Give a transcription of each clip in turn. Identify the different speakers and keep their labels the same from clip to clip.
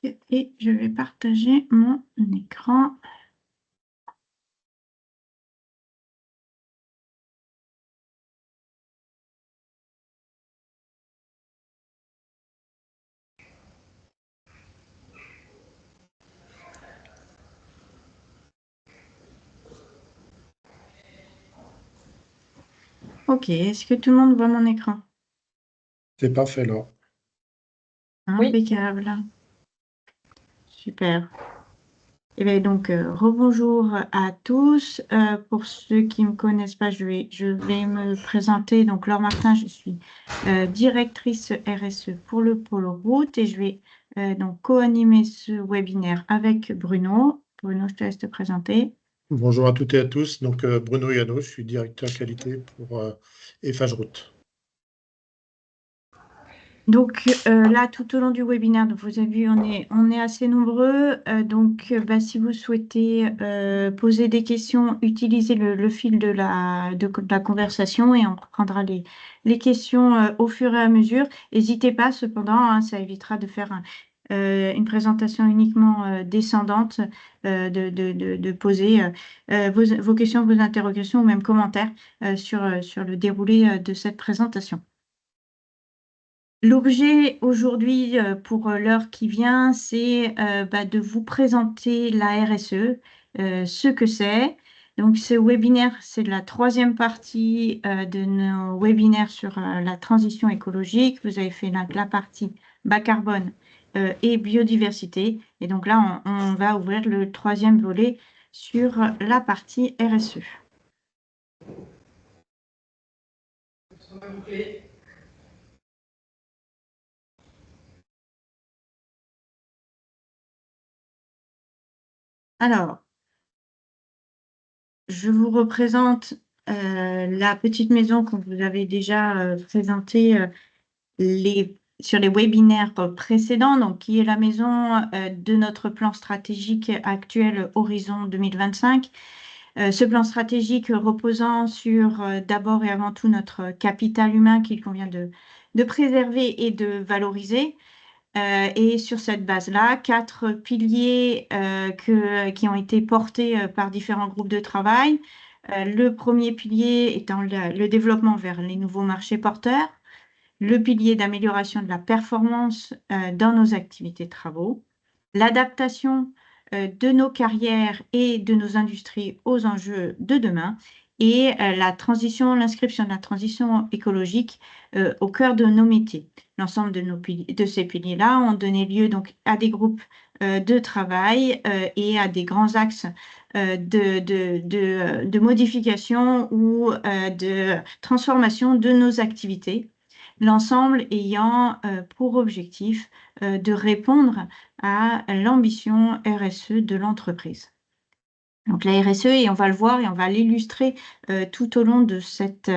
Speaker 1: Et je vais partager mon écran. Ok, est-ce que tout le monde voit mon écran?
Speaker 2: C'est parfait, là.
Speaker 3: Oui.
Speaker 1: Impeccable. Super. Et bien donc, rebonjour à tous. Pour ceux qui ne me connaissent pas, je vais me présenter. Donc, Laure Martin, je suis directrice RSE pour le pôle route et je vais donc co-animer ce webinaire avec Bruno. Bruno, je te laisse te présenter.
Speaker 2: Bonjour à toutes et à tous. Donc, Bruno Yano, je suis directeur qualité pour Eiffage Route.
Speaker 1: Donc là, tout au long du webinaire, donc vous avez vu, on est assez nombreux. Donc, si vous souhaitez poser des questions, utilisez le fil de la conversation et on prendra les questions au fur et à mesure. N'hésitez pas, cependant, hein, ça évitera de faire une présentation uniquement descendante, de poser vos questions, vos interrogations ou même commentaires sur le déroulé de cette présentation. L'objet aujourd'hui, pour l'heure qui vient, c'est de vous présenter la RSE, ce que c'est. Donc, ce webinaire, c'est la troisième partie de nos webinaires sur la transition écologique. Vous avez fait la partie bas carbone et biodiversité. Et donc là, on va ouvrir le troisième volet sur la partie RSE. Alors, je vous représente la petite maison que vous avez déjà présentée sur les webinaires précédents, donc qui est la maison de notre plan stratégique actuel Horizon 2025. Ce plan stratégique reposant sur d'abord et avant tout notre capital humain qu'il convient de préserver et de valoriser. Et sur cette base-là, 4 piliers qui ont été portés par différents groupes de travail. Le premier pilier étant le développement vers les nouveaux marchés porteurs, le pilier d'amélioration de la performance dans nos activités de travaux, l'adaptation de nos carrières et de nos industries aux enjeux de demain et l'inscription de la transition écologique au cœur de nos métiers. L'ensemble de ces piliers-là ont donné lieu donc à des groupes de travail et à des grands axes de modification ou de transformation de nos activités, l'ensemble ayant pour objectif de répondre à l'ambition RSE de l'entreprise. Donc la RSE, et on va le voir et on va l'illustrer tout au long de cette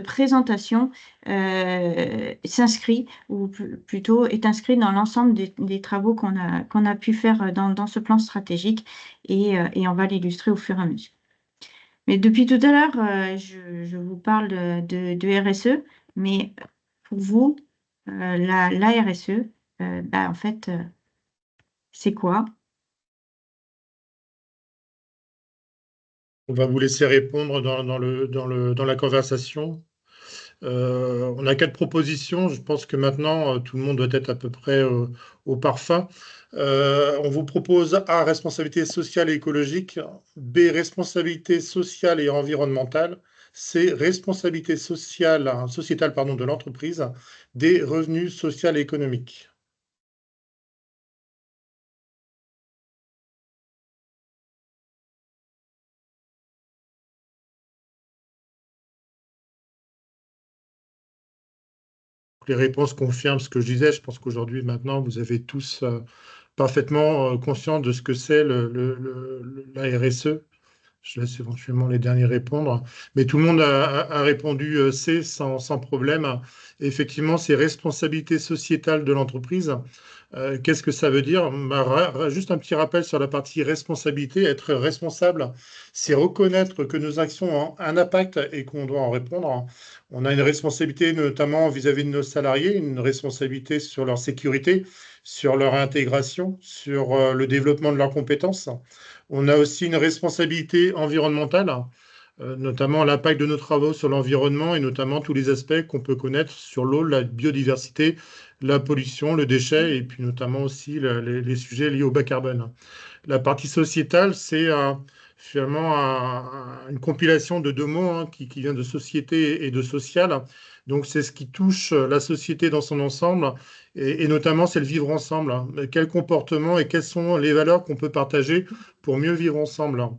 Speaker 1: présentation, s'inscrit, ou plutôt est inscrit dans l'ensemble des travaux qu'on a pu faire dans ce plan stratégique et on va l'illustrer au fur et à mesure. Mais depuis tout à l'heure, je vous parle de RSE, mais pour vous, la RSE, en fait, c'est quoi?
Speaker 2: On va vous laisser répondre dans la conversation. On a 4 propositions. Je pense que maintenant, tout le monde doit être à peu près au parfum. On vous propose A, responsabilité sociale et écologique, B, responsabilité sociale et environnementale, C, responsabilité sociétale de l'entreprise, D, revenus social et économique. Les réponses confirment ce que je disais. Je pense qu'aujourd'hui, maintenant, vous avez tous parfaitement conscience de ce que c'est la RSE. Je laisse éventuellement les derniers répondre. Mais tout le monde a répondu C sans problème. Et effectivement, c'est responsabilité sociétale de l'entreprise. Qu'est-ce que ça veut dire? Bah, juste un petit rappel sur la partie responsabilité. Être responsable, c'est reconnaître que nos actions ont un impact et qu'on doit en répondre. On a une responsabilité notamment vis-à-vis de nos salariés, une responsabilité sur leur sécurité, sur leur intégration, sur le développement de leurs compétences. On a aussi une responsabilité environnementale, notamment l'impact de nos travaux sur l'environnement et notamment tous les aspects qu'on peut connaître sur l'eau, la biodiversité, la pollution, le déchet et puis notamment aussi les sujets liés au bas carbone. La partie sociétale, c'est finalement une compilation de deux mots hein, qui vient de société et de social. Donc c'est ce qui touche la société dans son ensemble et notamment c'est le vivre ensemble. Quel comportement et quelles sont les valeurs qu'on peut partager pour mieux vivre ensemble.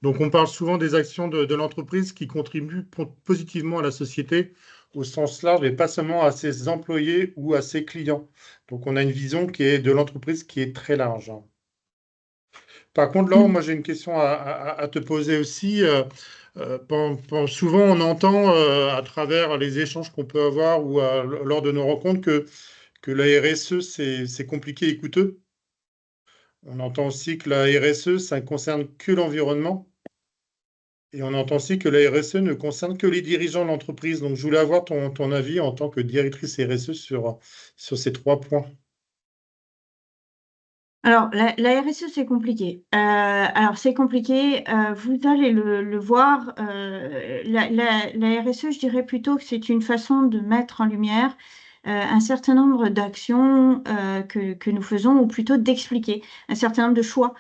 Speaker 2: Donc on parle souvent des actions de l'entreprise qui contribuent positivement à la société au sens large et pas seulement à ses employés ou à ses clients. Donc on a une vision qui est de l'entreprise qui est très large. Par contre, Laure, moi j'ai une question à te poser aussi. Souvent, on entend à travers les échanges qu'on peut avoir ou lors de nos rencontres que la RSE, c'est compliqué et coûteux. On entend aussi que la RSE, ça ne concerne que l'environnement. Et on entend aussi que la RSE ne concerne que les dirigeants de l'entreprise. Donc, je voulais avoir ton avis en tant que directrice RSE sur ces 3 points.
Speaker 1: Alors, la RSE, c'est compliqué. Alors, c'est compliqué. Vous allez le voir. La RSE, je dirais plutôt que c'est une façon de mettre en lumière un certain nombre d'actions que nous faisons, ou plutôt d'expliquer un certain nombre de choix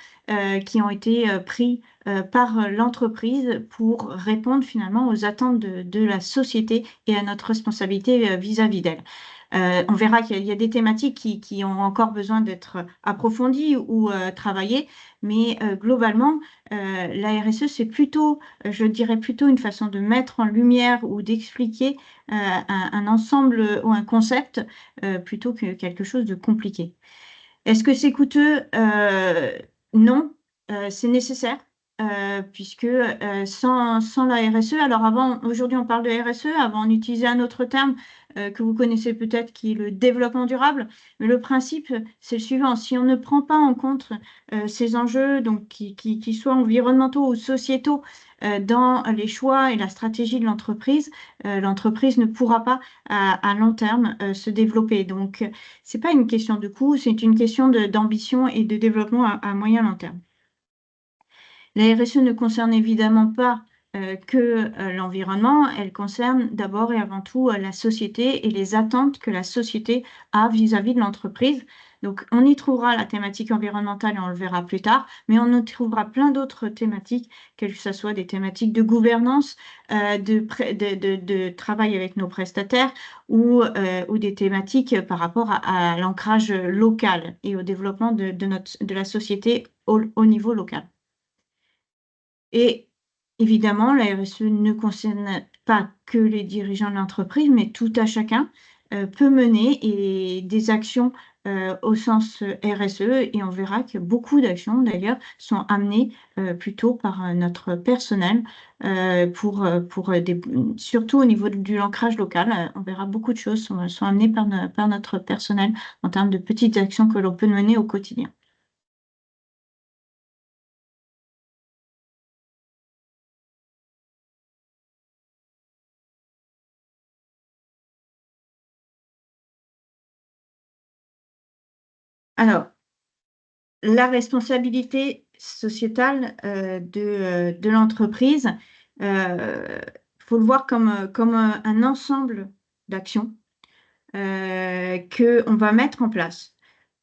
Speaker 1: qui ont été pris par l'entreprise pour répondre finalement aux attentes de la société et à notre responsabilité vis-à-vis d'elle. On verra qu'il y a des thématiques qui ont encore besoin d'être approfondies ou travaillées, mais globalement, la RSE, c'est plutôt, je dirais plutôt une façon de mettre en lumière ou d'expliquer un ensemble ou un concept plutôt que quelque chose de compliqué. Est-ce que c'est coûteux? Non, c'est nécessaire. Puisque sans la RSE, alors aujourd'hui on parle de RSE, avant on utilisait un autre terme que vous connaissez peut-être qui est le développement durable, mais le principe c'est le suivant, si on ne prend pas en compte ces enjeux donc qui soient environnementaux ou sociétaux dans les choix et la stratégie de l'entreprise ne pourra pas à long terme se développer. Donc c'est pas une question de coût, c'est une question d'ambition et de développement à moyen long terme. La RSE ne concerne évidemment pas que l'environnement, elle concerne d'abord et avant tout la société et les attentes que la société a vis-à-vis de l'entreprise. Donc, on y trouvera la thématique environnementale et on le verra plus tard, mais on y trouvera plein d'autres thématiques, que ce soit des thématiques de gouvernance, de travail avec nos prestataires ou des thématiques par rapport à l'ancrage local et au développement de la société au niveau local. Et évidemment, la RSE ne concerne pas que les dirigeants de l'entreprise, mais tout à chacun peut mener des actions au sens RSE, et on verra que beaucoup d'actions d'ailleurs sont amenées plutôt par notre personnel surtout au niveau du ancrage local. On verra beaucoup de choses sont amenées par notre personnel en termes de petites actions que l'on peut mener au quotidien. Alors, la responsabilité sociétale de l'entreprise, faut le voir comme un ensemble d'actions qu'on va mettre en place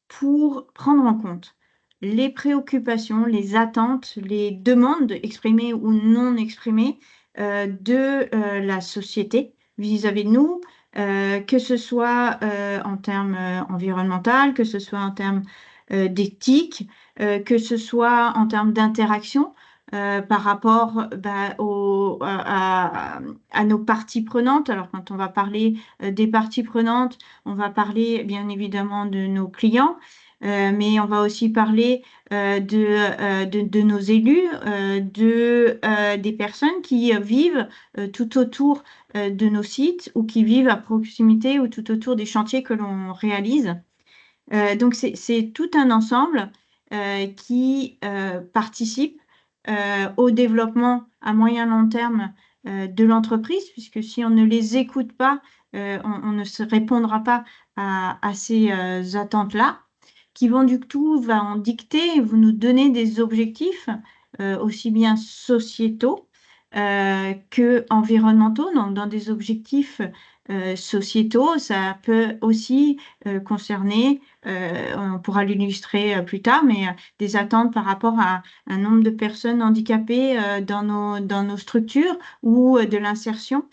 Speaker 1: pour prendre en compte les préoccupations, les attentes, les demandes exprimées ou non exprimées de la société vis-à-vis de nous, que ce soit en termes environnementaux, que ce soit en termes d'éthique, que ce soit en termes d'interaction par rapport à nos parties prenantes. Alors, quand on va parler des parties prenantes, on va parler bien évidemment de nos clients, mais on va aussi parler de nos élus, des personnes qui vivent tout autour de nos sites ou qui vivent à proximité ou tout autour des chantiers que l'on réalise. Donc, c'est tout un ensemble qui participe au développement à moyen long terme de l'entreprise, puisque si on ne les écoute pas, on ne se répondra pas à ces attentes-là, qui vont du coup va en dicter, vous nous donner des objectifs aussi bien sociétaux que environnementaux. Donc, dans des objectifs sociétaux, ça peut aussi concerner, on pourra l'illustrer plus tard, mais des attentes par rapport à un nombre de personnes handicapées dans nos structures ou de l'insertion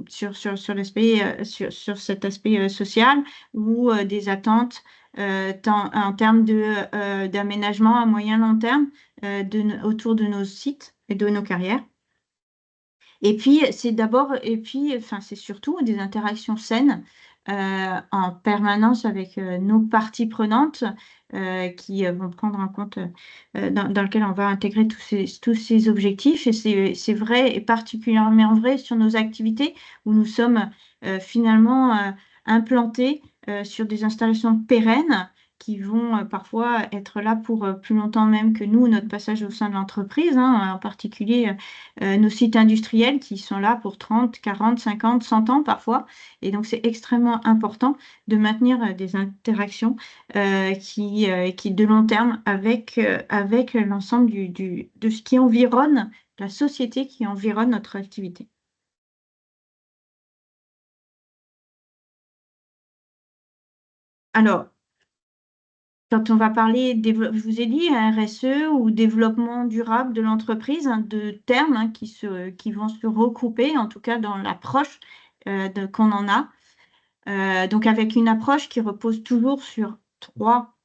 Speaker 1: sur l'aspect, sur cet aspect social ou des attentes en termes d'aménagement à moyen long terme autour de nos sites et de nos carrières. Et puis, c'est surtout des interactions saines en permanence avec nos parties prenantes qui vont prendre en compte, dans lequel on va intégrer tous ces objectifs. Et c'est vrai, et particulièrement vrai sur nos activités où nous sommes finalement implantés sur des installations pérennes qui vont parfois être là pour plus longtemps même que nous, notre passage au sein de l'entreprise, hein, en particulier nos sites industriels qui sont là pour 30, 40, 50, 100 ans parfois. Et donc, c'est extrêmement important de maintenir des interactions qui de long terme avec l'ensemble de ce qui environne la société qui environne notre activité. Alors, quand on va parler, je vous ai dit, RSE ou développement durable de l'entreprise, hein, de termes hein, qui vont se recouper, en tout cas dans l'approche qu'on en a. Donc avec une approche qui repose toujours sur 3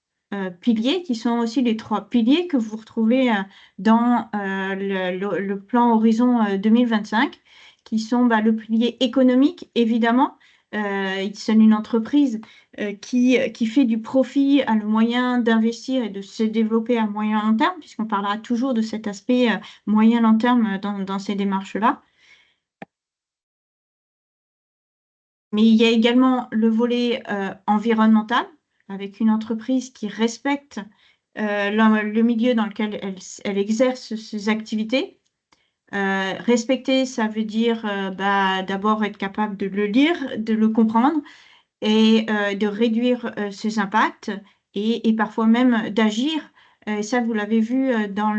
Speaker 1: piliers, qui sont aussi les 3 piliers que vous retrouvez dans le plan Horizon 2025, qui sont le pilier économique, évidemment. C'est une entreprise qui fait du profit à le moyen d'investir et de se développer à moyen long terme, puisqu'on parlera toujours de cet aspect moyen long terme dans ces démarches-là. Mais il y a également le volet environnemental, avec une entreprise qui respecte le milieu dans lequel elle exerce ses activités. Respecter, ça veut dire d'abord être capable de le lire, de le comprendre et de réduire ses impacts et parfois même d'agir. Ça, vous l'avez vu dans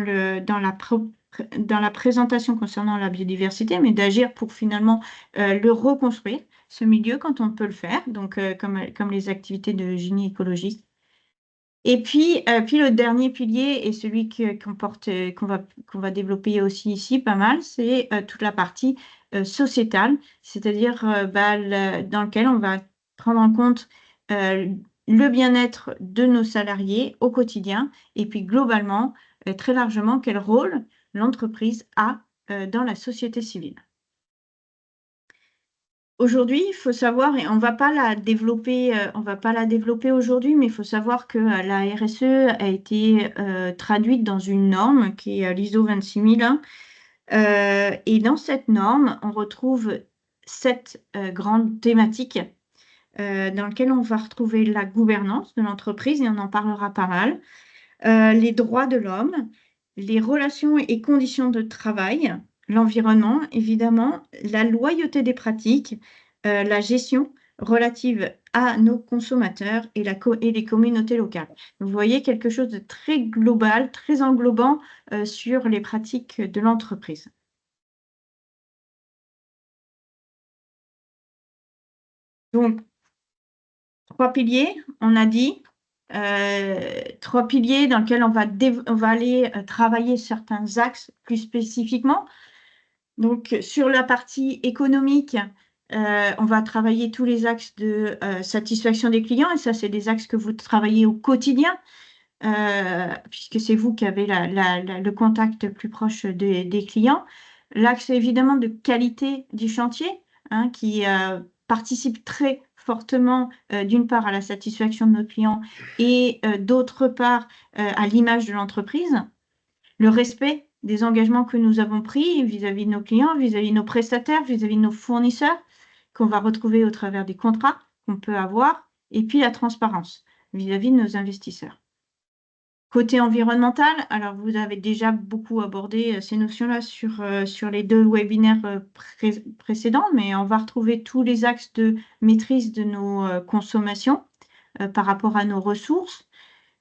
Speaker 1: la présentation concernant la biodiversité, mais d'agir pour finalement le reconstruire, ce milieu, quand on peut le faire, donc comme les activités de génie écologique. Et puis le dernier pilier, et celui qu'on va développer aussi ici pas mal, c'est toute la partie sociétale, c'est-à-dire dans lequel on va prendre en compte le bien-être de nos salariés au quotidien, et puis globalement, très largement, quel rôle l'entreprise a dans la société civile. Aujourd'hui, il faut savoir, et on va pas la développer aujourd'hui, mais il faut savoir que la RSE a été traduite dans une norme qui est l'ISO 26001. Et dans cette norme, on retrouve 7 grandes thématiques dans lesquelles on va retrouver la gouvernance de l'entreprise, et on en parlera pas mal, les droits de l'homme, les relations et conditions de travail, l'environnement, évidemment, la loyauté des pratiques, la gestion relative à nos consommateurs et les communautés locales. Vous voyez quelque chose de très global, très englobant sur les pratiques de l'entreprise. Donc, 3 piliers, on a dit. 3 piliers dans lesquels on va aller travailler certains axes plus spécifiquement. Donc, sur la partie économique, on va travailler tous les axes de satisfaction des clients, et ça, c'est des axes que vous travaillez au quotidien, puisque c'est vous qui avez le contact plus proche des clients. L'axe, évidemment, de qualité du chantier, hein, qui participe très fortement, d'une part, à la satisfaction de nos clients et d'autre part, à l'image de l'entreprise, le respect des engagements que nous avons pris vis-à-vis de nos clients, vis-à-vis de nos prestataires, vis-à-vis de nos fournisseurs, qu'on va retrouver au travers des contrats qu'on peut avoir, et puis la transparence vis-à-vis de nos investisseurs. Côté environnemental, alors vous avez déjà beaucoup abordé ces notions-là sur les 2 webinaires précédents, mais on va retrouver tous les axes de maîtrise de nos consommations par rapport à nos ressources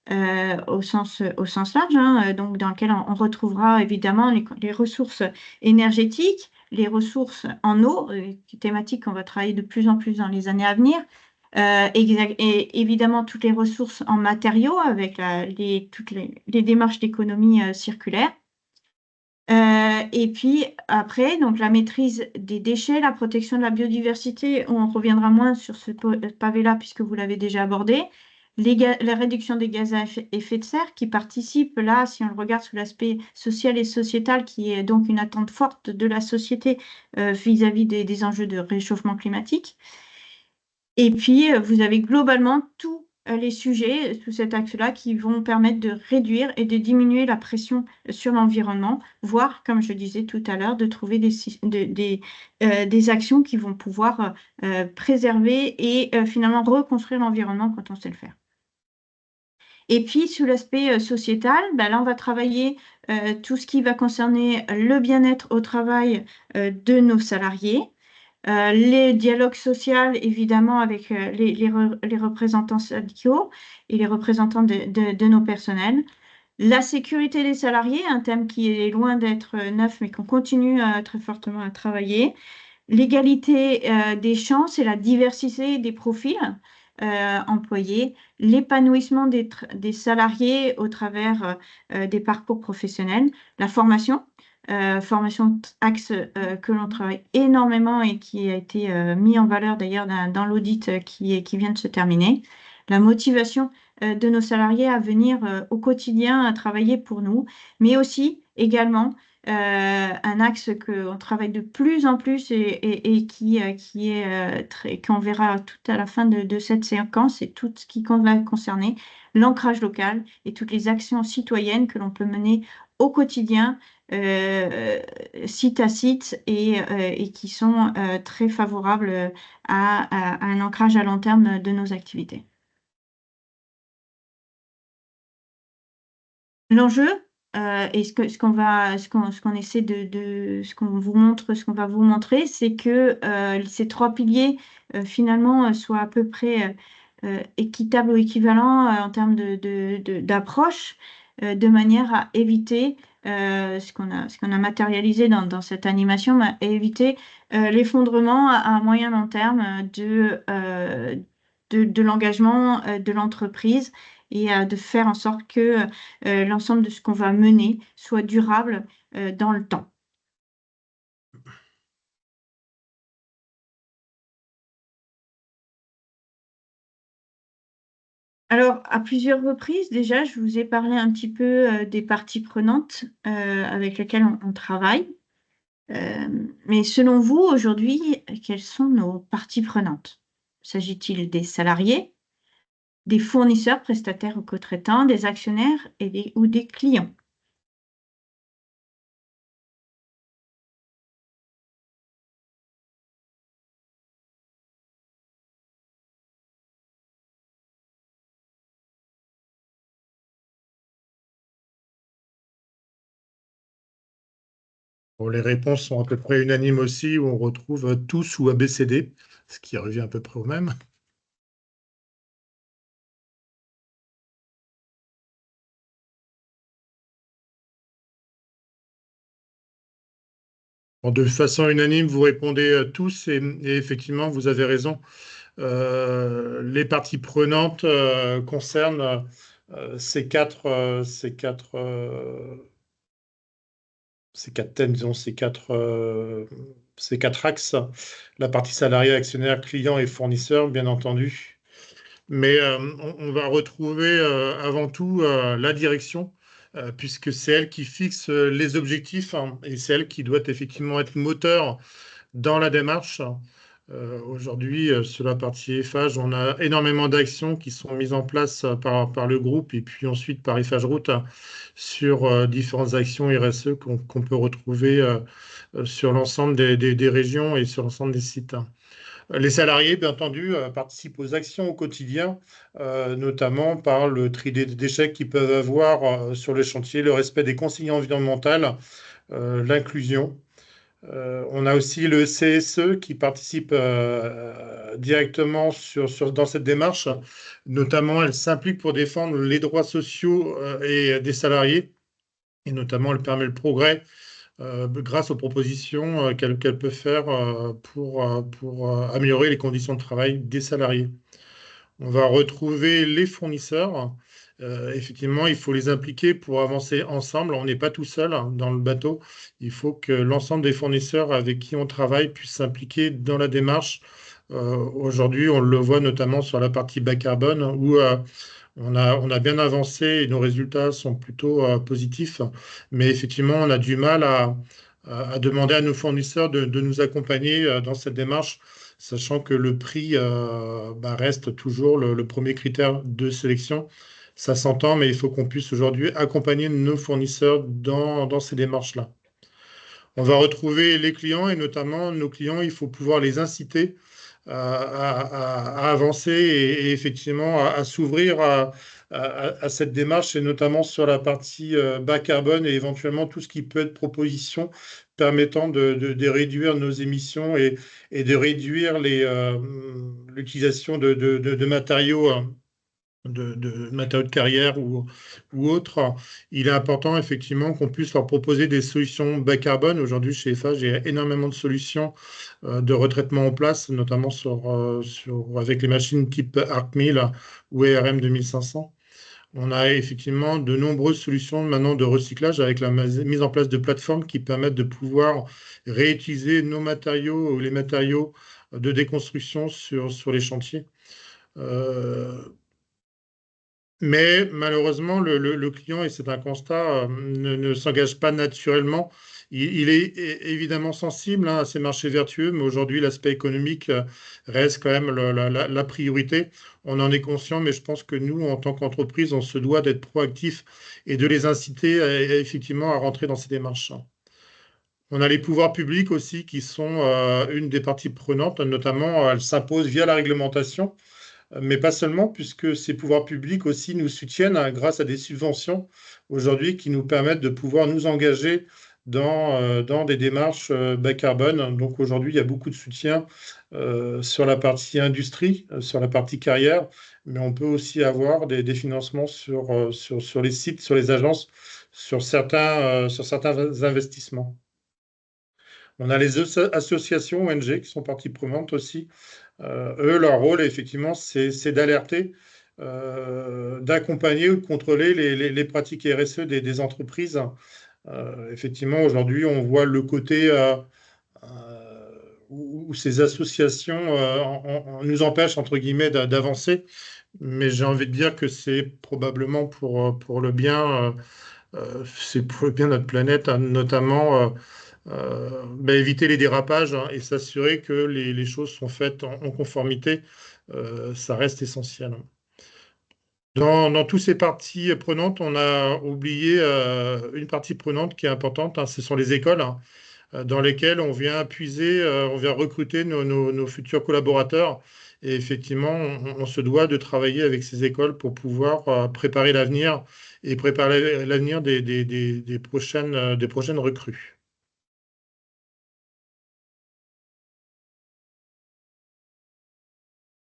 Speaker 1: au sens large, hein, donc dans lequel on retrouvera évidemment les ressources énergétiques, les ressources en eau, thématique qu'on va travailler de plus en plus dans les années à venir, et évidemment toutes les ressources en matériaux avec toutes les démarches d'économie circulaire. Et puis après, donc la maîtrise des déchets, la protection de la biodiversité, on reviendra moins sur ce pavé-là puisque vous l'avez déjà abordé. La réduction des gaz à effet de serre qui participe là, si on le regarde sous l'aspect social et sociétal, qui est donc une attente forte de la société vis-à-vis des enjeux de réchauffement climatique. Et puis, vous avez globalement tous les sujets sous cet axe-là qui vont permettre de réduire et de diminuer la pression sur l'environnement, voire, comme je disais tout à l'heure, de trouver des actions qui vont pouvoir préserver et finalement reconstruire l'environnement quand on sait le faire. Et puis, sous l'aspect sociétal, là, on va travailler tout ce qui va concerner le bien-être au travail de nos salariés, les dialogues sociaux, évidemment, avec les représentants syndicaux et les représentants de nos personnels. La sécurité des salariés, un thème qui est loin d'être neuf, mais qu'on continue très fortement à travailler. L'égalité des chances et la diversité des profils employés. L'épanouissement des salariés au travers des parcours professionnels. La formation axe que l'on travaille énormément et qui a été mis en valeur d'ailleurs dans l'audit qui vient de se terminer. La motivation de nos salariés à venir au quotidien à travailler pour nous, mais aussi également un axe qu'on travaille de plus en plus et qui est qu'on verra tout à la fin de cette séquence, c'est tout ce qui va concerner l'ancrage local et toutes les actions citoyennes que l'on peut mener au quotidien site à site et qui sont très favorables à un ancrage à long terme de nos activités. L'enjeu et ce qu'on essaie ce qu'on va vous montrer, c'est que ces 3 piliers finalement soient à peu près équitables ou équivalents en termes d'approche, de manière à éviter ce qu'on a matérialisé dans cette animation, à éviter l'effondrement à moyen long terme de l'engagement de l'entreprise et de faire en sorte que l'ensemble de ce qu'on va mener soit durable dans le temps. Alors, à plusieurs reprises, déjà, je vous ai parlé un petit peu des parties prenantes avec lesquelles on travaille. Mais selon vous, aujourd'hui, quelles sont nos parties prenantes? S'agit-il des salariés, des fournisseurs, prestataires ou co-traitants, des actionnaires ou des clients?
Speaker 2: Bon, les réponses sont à peu près unanimes aussi, où on retrouve tous ou ABCD, ce qui revient à peu près au même. Bon, de façon unanime, vous répondez tous et effectivement, vous avez raison. Les parties prenantes concernent ces quatre thèmes, disons, ces quatre axes, la partie salarié, actionnaire, client et fournisseur, bien entendu. Mais on va retrouver avant tout la direction, puisque c'est elle qui fixe les objectifs hein, et c'est elle qui doit effectivement être moteur dans la démarche. Aujourd'hui, sur la partie Eiffage, on a énormément d'actions qui sont mises en place par le groupe et puis ensuite par Eiffage Route sur différentes actions RSE qu'on peut retrouver sur l'ensemble des régions et sur l'ensemble des sites. Les salariés, bien entendu, participent aux actions au quotidien, notamment par le tri des déchets qu'ils peuvent avoir sur les chantiers, le respect des consignes environnementales, l'inclusion. On a aussi le CSE qui participe directement dans cette démarche. Notamment, elle s'implique pour défendre les droits sociaux et des salariés. Et notamment, elle permet le progrès grâce aux propositions qu'elle peut faire pour améliorer les conditions de travail des salariés. On va retrouver les fournisseurs. Effectivement, il faut les impliquer pour avancer ensemble. On n'est pas tout seul dans le bateau. Il faut que l'ensemble des fournisseurs avec qui on travaille puissent s'impliquer dans la démarche. Aujourd'hui, on le voit notamment sur la partie bas carbone où on a bien avancé et nos résultats sont plutôt positifs. Mais effectivement, on a du mal à demander à nos fournisseurs de nous accompagner dans cette démarche, sachant que le prix reste toujours le premier critère de sélection. Ça s'entend, mais il faut qu'on puisse aujourd'hui accompagner nos fournisseurs dans ces démarches-là. On va retrouver les clients et notamment nos clients, il faut pouvoir les inciter à avancer et effectivement à s'ouvrir à cette démarche et notamment sur la partie bas carbone et éventuellement tout ce qui peut être proposition permettant de réduire nos émissions et de réduire l'utilisation de matériaux. De matériaux de carrière ou autres, il est important effectivement qu'on puisse leur proposer des solutions bas carbone. Aujourd'hui, chez Eiffage, il y a énormément de solutions de retraitement en place, notamment avec les machines type ArcMill ou ERM 2500. On a effectivement de nombreuses solutions maintenant de recyclage avec la mise en place de plateformes qui permettent de pouvoir réutiliser nos matériaux ou les matériaux de déconstruction sur les chantiers. Mais malheureusement, le client, et c'est un constat, ne s'engage pas naturellement. Il est évidemment sensible à ces marchés vertueux, mais aujourd'hui, l'aspect économique reste quand même la priorité. On en est conscient, mais je pense que nous, en tant qu'entreprise, on se doit d'être proactifs et de les inciter effectivement à rentrer dans ces démarches. On a les pouvoirs publics aussi qui sont une des parties prenantes, notamment elles s'imposent via la réglementation. Mais pas seulement, puisque ces pouvoirs publics aussi nous soutiennent grâce à des subventions aujourd'hui qui nous permettent de pouvoir nous engager dans des démarches bas carbone. Donc aujourd'hui, il y a beaucoup de soutien sur la partie industrie, sur la partie carrière, mais on peut aussi avoir des financements sur les sites, sur les agences, sur certains investissements. On a les associations ONG qui sont partie prenante aussi. Eux, leur rôle, effectivement, c'est d'alerter, d'accompagner ou de contrôler les pratiques RSE des entreprises. Effectivement, aujourd'hui, on voit le côté où ces associations nous empêchent, entre guillemets, d'avancer. Mais j'ai envie de dire que c'est probablement pour le bien, c'est pour le bien de notre planète, notamment éviter les dérapages et s'assurer que les choses sont faites en conformité, ça reste essentiel. Dans toutes ces parties prenantes, on a oublié une partie prenante qui est importante, ce sont les écoles, dans lesquelles on vient puiser, on vient recruter nos futurs collaborateurs. Et effectivement, on se doit de travailler avec ces écoles pour pouvoir préparer l'avenir et préparer l'avenir des prochaines recrues.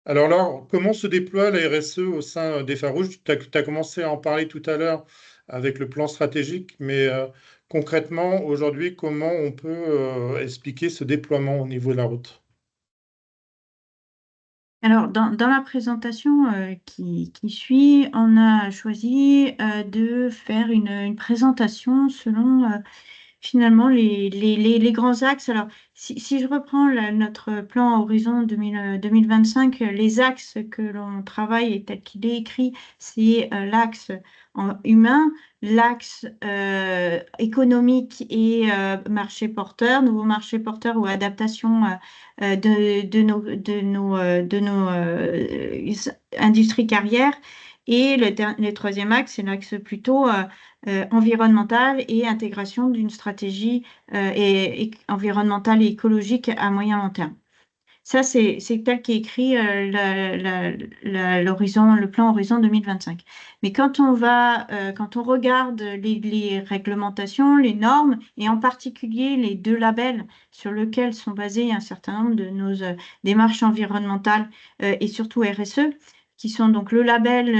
Speaker 2: Alors là, comment se déploie la RSE au sein d'Eiffage Rouge? Tu as commencé à en parler tout à l'heure avec le plan stratégique, mais concrètement, aujourd'hui, comment on peut expliquer ce déploiement au niveau de la route?
Speaker 1: Alors, dans la présentation qui suit, on a choisi de faire une présentation selon finalement les grands axes. Alors, si je reprends notre plan Horizon 2025, les axes que l'on travaille et tel qu'il est écrit, c'est l'axe humain, l'axe économique et marché porteur, nouveau marché porteur ou adaptation de nos industries carrières. Et le troisième axe, c'est l'axe plutôt environnementale et intégration d'une stratégie environnementale et écologique à moyen long terme. Ça, c'est tel qu'est écrit le plan Horizon 2025. Mais quand on regarde les réglementations, les normes, et en particulier les 2 labels sur lesquels sont basés un certain nombre de nos démarches environnementales et surtout RSE, qui sont donc le label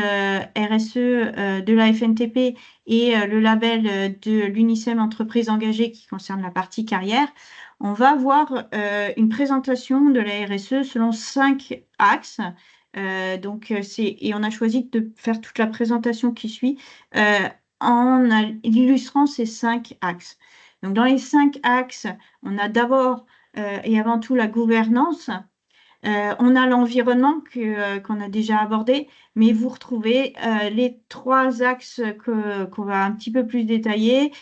Speaker 1: RSE de la FNTP et le label de l'UNICEM Entreprises engagées qui concerne la partie carrière, on va avoir une présentation de la RSE selon 5 axes. Et on a choisi de faire toute la présentation qui suit en illustrant ces 5 axes. Donc, dans les 5 axes, on a d'abord et avant tout la gouvernance. On a l'environnement qu'on a déjà abordé, mais vous retrouvez les 3 axes qu'on va un petit peu plus détailler,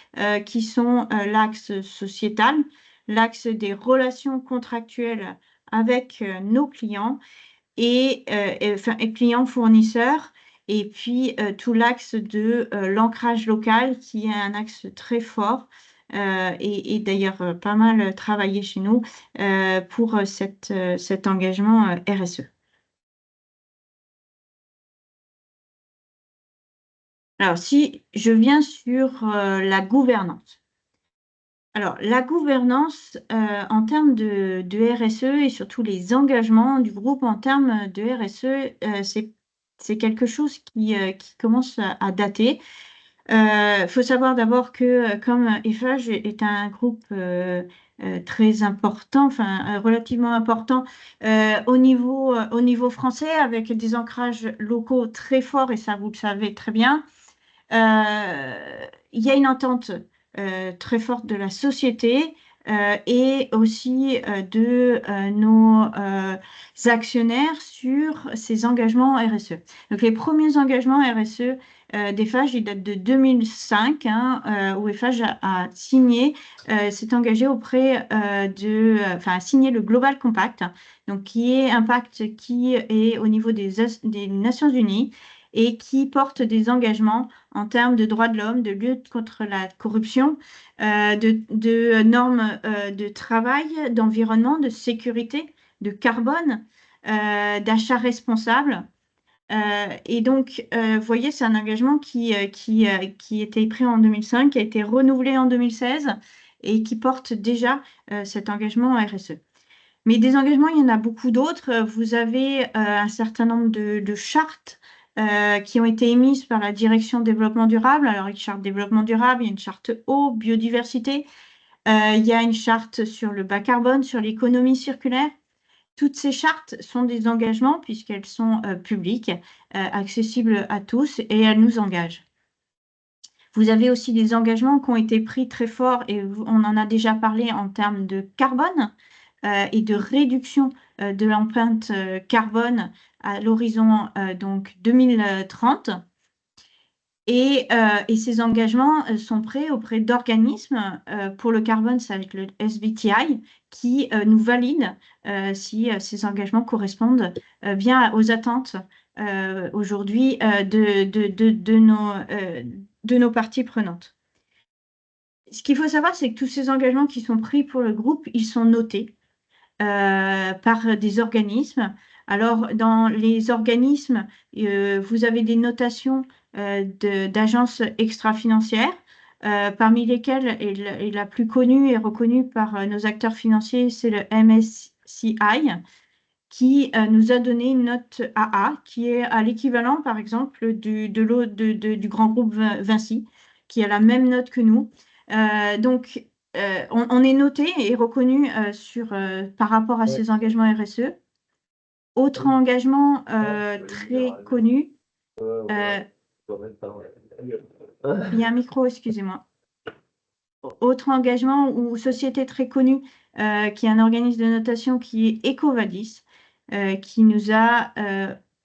Speaker 1: qui sont l'axe sociétal, l'axe des relations contractuelles avec nos clients et clients fournisseurs, et puis tout l'axe de l'ancrage local qui est un axe très fort et d'ailleurs pas mal travaillé chez nous pour cet engagement RSE. Alors, si je viens sur la gouvernance. Alors, la gouvernance en termes de RSE et surtout les engagements du groupe en termes de RSE, c'est quelque chose qui commence à dater. Faut savoir d'abord que comme Eiffage est un groupe très important, enfin relativement important au niveau français, avec des ancrages locaux très forts, et ça vous le savez très bien, il y a une entente très forte de la société et aussi de nos actionnaires sur ces engagements RSE. Donc les premiers engagements RSE d'Eiffage, ils datent de 2005, où Eiffage a signé, s'est engagé auprès a signé le Global Compact, donc qui est un pacte qui est au niveau des Nations Unies et qui porte des engagements en termes de droits de l'homme, de lutte contre la corruption, de normes de travail, d'environnement, de sécurité, de carbone, d'achat responsable. Et donc, vous voyez, c'est un engagement qui était pris en 2005, qui a été renouvelé en 2016 et qui porte déjà cet engagement RSE. Mais des engagements, il y en a beaucoup d'autres. Vous avez un certain nombre de chartes qui ont été émises par la Direction Développement Durable. Alors, une charte développement durable, il y a une charte eau, biodiversité, il y a une charte sur le bas carbone, sur l'économie circulaire. Toutes ces chartes sont des engagements puisqu'elles sont publiques, accessibles à tous et elles nous engagent. Vous avez aussi des engagements qui ont été pris très forts et on en a déjà parlé en termes de carbone et de réduction de l'empreinte carbone à l'horizon donc 2030. Et ces engagements sont pris auprès d'organismes. Pour le carbone, c'est avec le SBTi qui nous valide si ces engagements correspondent bien aux attentes aujourd'hui de nos parties prenantes. Ce qu'il faut savoir, c'est que tous ces engagements qui sont pris pour le groupe, ils sont notés par des organismes. Alors, dans les organismes, vous avez des notations d'agences extra-financières, parmi lesquelles et la plus connue et reconnue par nos acteurs financiers, c'est le MSCI, qui nous a donné une note AA, qui est à l'équivalent, par exemple, du grand groupe Vinci, qui a la même note que nous. Donc, on est noté et reconnu par rapport à ces engagements RSE. Autre engagement très connu, il y a un micro, excusez-moi. autre engagement ou société très connue, qui est un organisme de notation qui est EcoVadis, qui nous a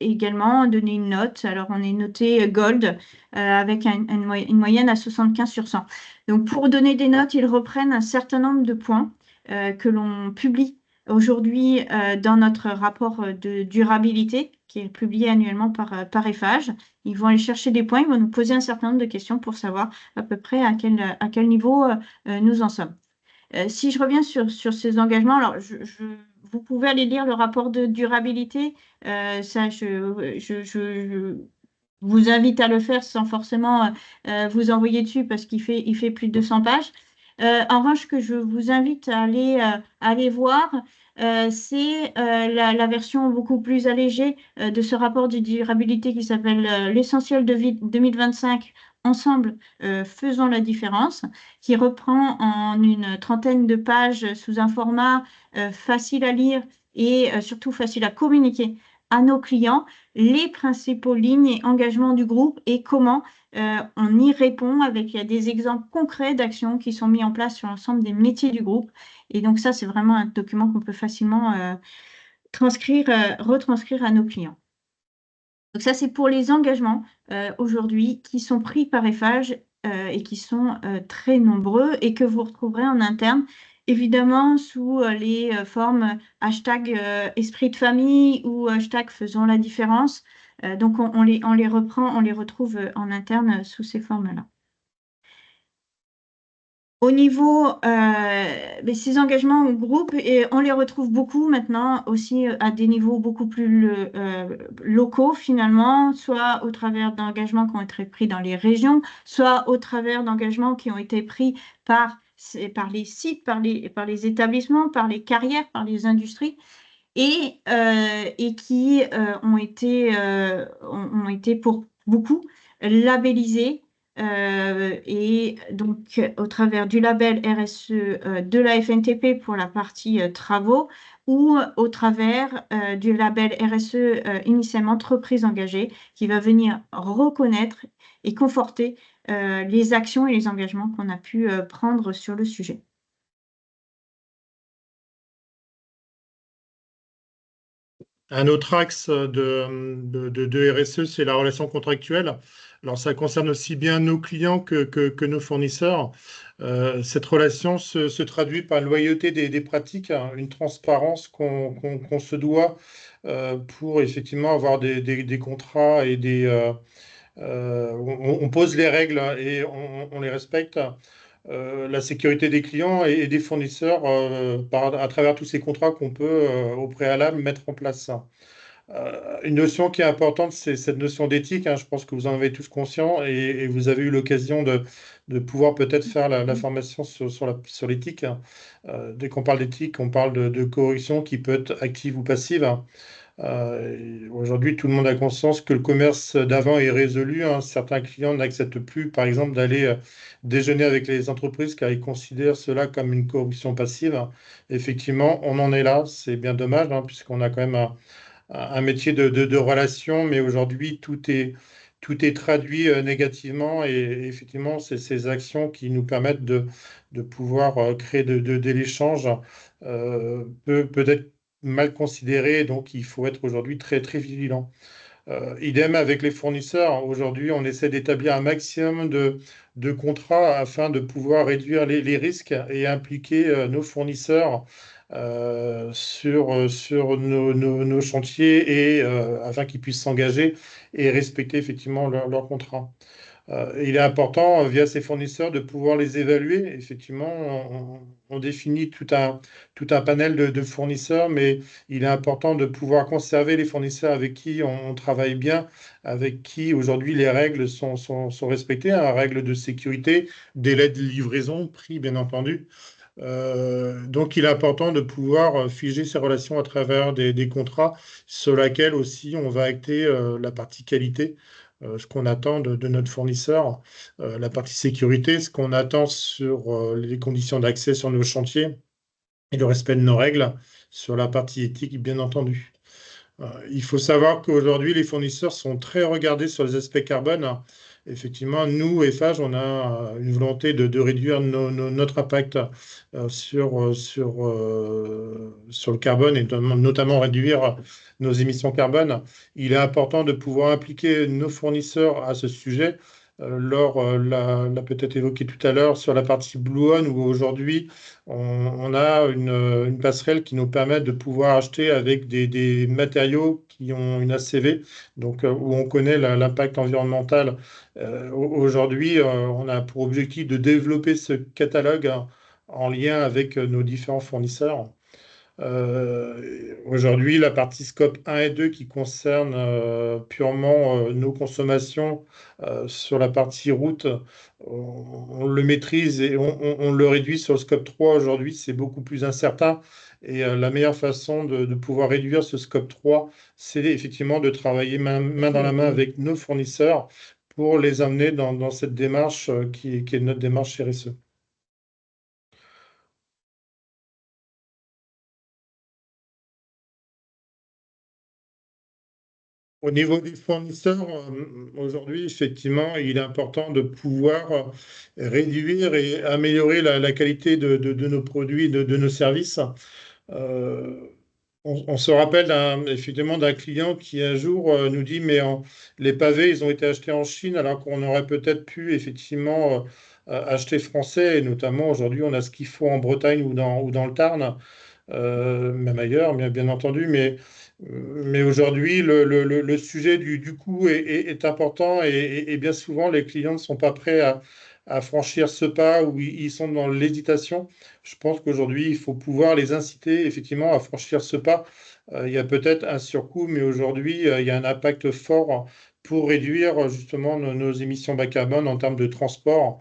Speaker 1: également donné une note. Alors, on est noté Gold avec une moyenne à 75 sur 100. Donc, pour donner des notes, ils reprennent un certain nombre de points que l'on publie aujourd'hui dans notre rapport de durabilité qui est publié annuellement par Eiffage. Ils vont aller chercher des points, ils vont nous poser un certain nombre de questions pour savoir à peu près à quel niveau nous en sommes. Si je reviens sur ces engagements, alors vous pouvez aller lire le rapport de durabilité. Ça, je vous invite à le faire sans forcément vous envoyer dessus parce il fait plus de 200 pages. En revanche, ce que je vous invite à aller voir, c'est la version beaucoup plus allégée de ce rapport de durabilité qui s'appelle L'essentiel de vie 2025. Ensemble, faisons la différence, qui reprend en une trentaine de pages sous un format facile à lire et surtout facile à communiquer à nos clients les principaux lignes et engagements du groupe et comment on y répond avec des exemples concrets d'actions qui sont mis en place sur l'ensemble des métiers du groupe. Et donc ça, c'est vraiment un document qu'on peut facilement retranscrire à nos clients. Donc ça, c'est pour les engagements aujourd'hui qui sont pris par Eiffage et qui sont très nombreux et que vous retrouverez en interne, évidemment sous les formes hashtag esprit de famille ou hashtag faisons la différence. Donc on les reprend, on les retrouve en interne sous ces formes-là. Au niveau de ces engagements au groupe, et on les retrouve beaucoup maintenant aussi à des niveaux beaucoup plus locaux finalement, soit au travers d'engagements qui ont été pris dans les régions, soit au travers d'engagements qui ont été pris par les sites, par les établissements, par les carrières, par les industries, et qui ont été pour beaucoup labellisés. Et donc, au travers du label RSE de la FNTP pour la partie travaux ou au travers du label RSE Initiative Entreprise Engagée qui va venir reconnaître et conforter les actions et les engagements qu'on a pu prendre sur le sujet.
Speaker 2: Un autre axe de RSE, c'est la relation contractuelle. Alors, ça concerne aussi bien nos clients que nos fournisseurs. Cette relation se traduit par une loyauté des pratiques, hein, une transparence qu'on se doit pour effectivement avoir des contrats et on pose les règles et on les respecte. La sécurité des clients et des fournisseurs à travers tous ces contrats qu'on peut au préalable mettre en place. Une notion qui est importante, c'est cette notion d'éthique, hein. Je pense que vous en avez tous conscients et vous avez eu l'occasion de pouvoir peut-être faire la formation sur l'éthique. Dès qu'on parle d'éthique, on parle de corruption qui peut être active ou passive. Aujourd'hui, tout le monde a conscience que le commerce d'avant est résolu, hein. Certains clients n'acceptent plus, par exemple, d'aller déjeuner avec les entreprises car ils considèrent cela comme une corruption passive. Effectivement, on en est là. C'est bien dommage, hein, puisqu'on a quand même un métier de relation, mais aujourd'hui, tout est traduit négativement et effectivement, c'est ces actions qui nous permettent de pouvoir créer de l'échange peut-être mal considéré, donc il faut être aujourd'hui très, très vigilant. Idem avec les fournisseurs. Aujourd'hui, on essaie d'établir un maximum de contrats afin de pouvoir réduire les risques et impliquer nos fournisseurs sur nos chantiers et afin qu'ils puissent s'engager et respecter effectivement leurs contrats. Il est important, via ces fournisseurs, de pouvoir les évaluer. Effectivement, on définit tout un panel de fournisseurs, mais il est important de pouvoir conserver les fournisseurs avec qui on travaille bien, avec qui aujourd'hui les règles sont respectées, hein, règles de sécurité, délai de livraison, prix bien entendu. Donc, il est important de pouvoir figer ces relations à travers des contrats sur lesquels aussi on va acter la partie qualité, ce qu'on attend de notre fournisseur, la partie sécurité, ce qu'on attend sur les conditions d'accès sur nos chantiers et le respect de nos règles sur la partie éthique, bien entendu. Il faut savoir qu'aujourd'hui, les fournisseurs sont très regardés sur les aspects carbone. effectivement, nous, Eiffage, on a une volonté de réduire notre impact sur le carbone et notamment réduire nos émissions carbone. Il est important de pouvoir impliquer nos fournisseurs à ce sujet. Laure l'a peut-être évoqué tout à l'heure sur la partie Blue On, où aujourd'hui, on a une passerelle qui nous permet de pouvoir acheter avec des matériaux qui ont une ACV, donc où on connaît l'impact environnemental. Aujourd'hui, on a pour objectif de développer ce catalogue en lien avec nos différents fournisseurs. Aujourd'hui, la partie scope 1 et 2 qui concerne purement nos consommations sur la partie route, on le maîtrise et on le réduit. Sur le scope 3 aujourd'hui, c'est beaucoup plus incertain. Et la meilleure façon de pouvoir réduire ce scope 3, c'est effectivement de travailler main dans la main avec nos fournisseurs pour les amener dans cette démarche qui est notre démarche RSE. Au niveau des fournisseurs, aujourd'hui, effectivement, il est important de pouvoir réduire et améliorer la qualité de nos produits, de nos services. Euh, on se rappelle effectivement d'un client qui un jour nous dit, mais les pavés, ils ont été achetés en Chine alors qu'on aurait peut-être pu effectivement acheter français. Et notamment aujourd'hui, on a ce qu'il faut en Bretagne ou dans le Tarn, même ailleurs, bien entendu. Mais aujourd'hui, le sujet du coût est important et bien souvent, les clients ne sont pas prêts à franchir ce pas ou ils sont dans l'hésitation. Je pense qu'aujourd'hui, il faut pouvoir les inciter effectivement à franchir ce pas. Il y a peut-être un surcoût, mais aujourd'hui, il y a un impact fort pour réduire justement nos émissions bas carbone en termes de transport.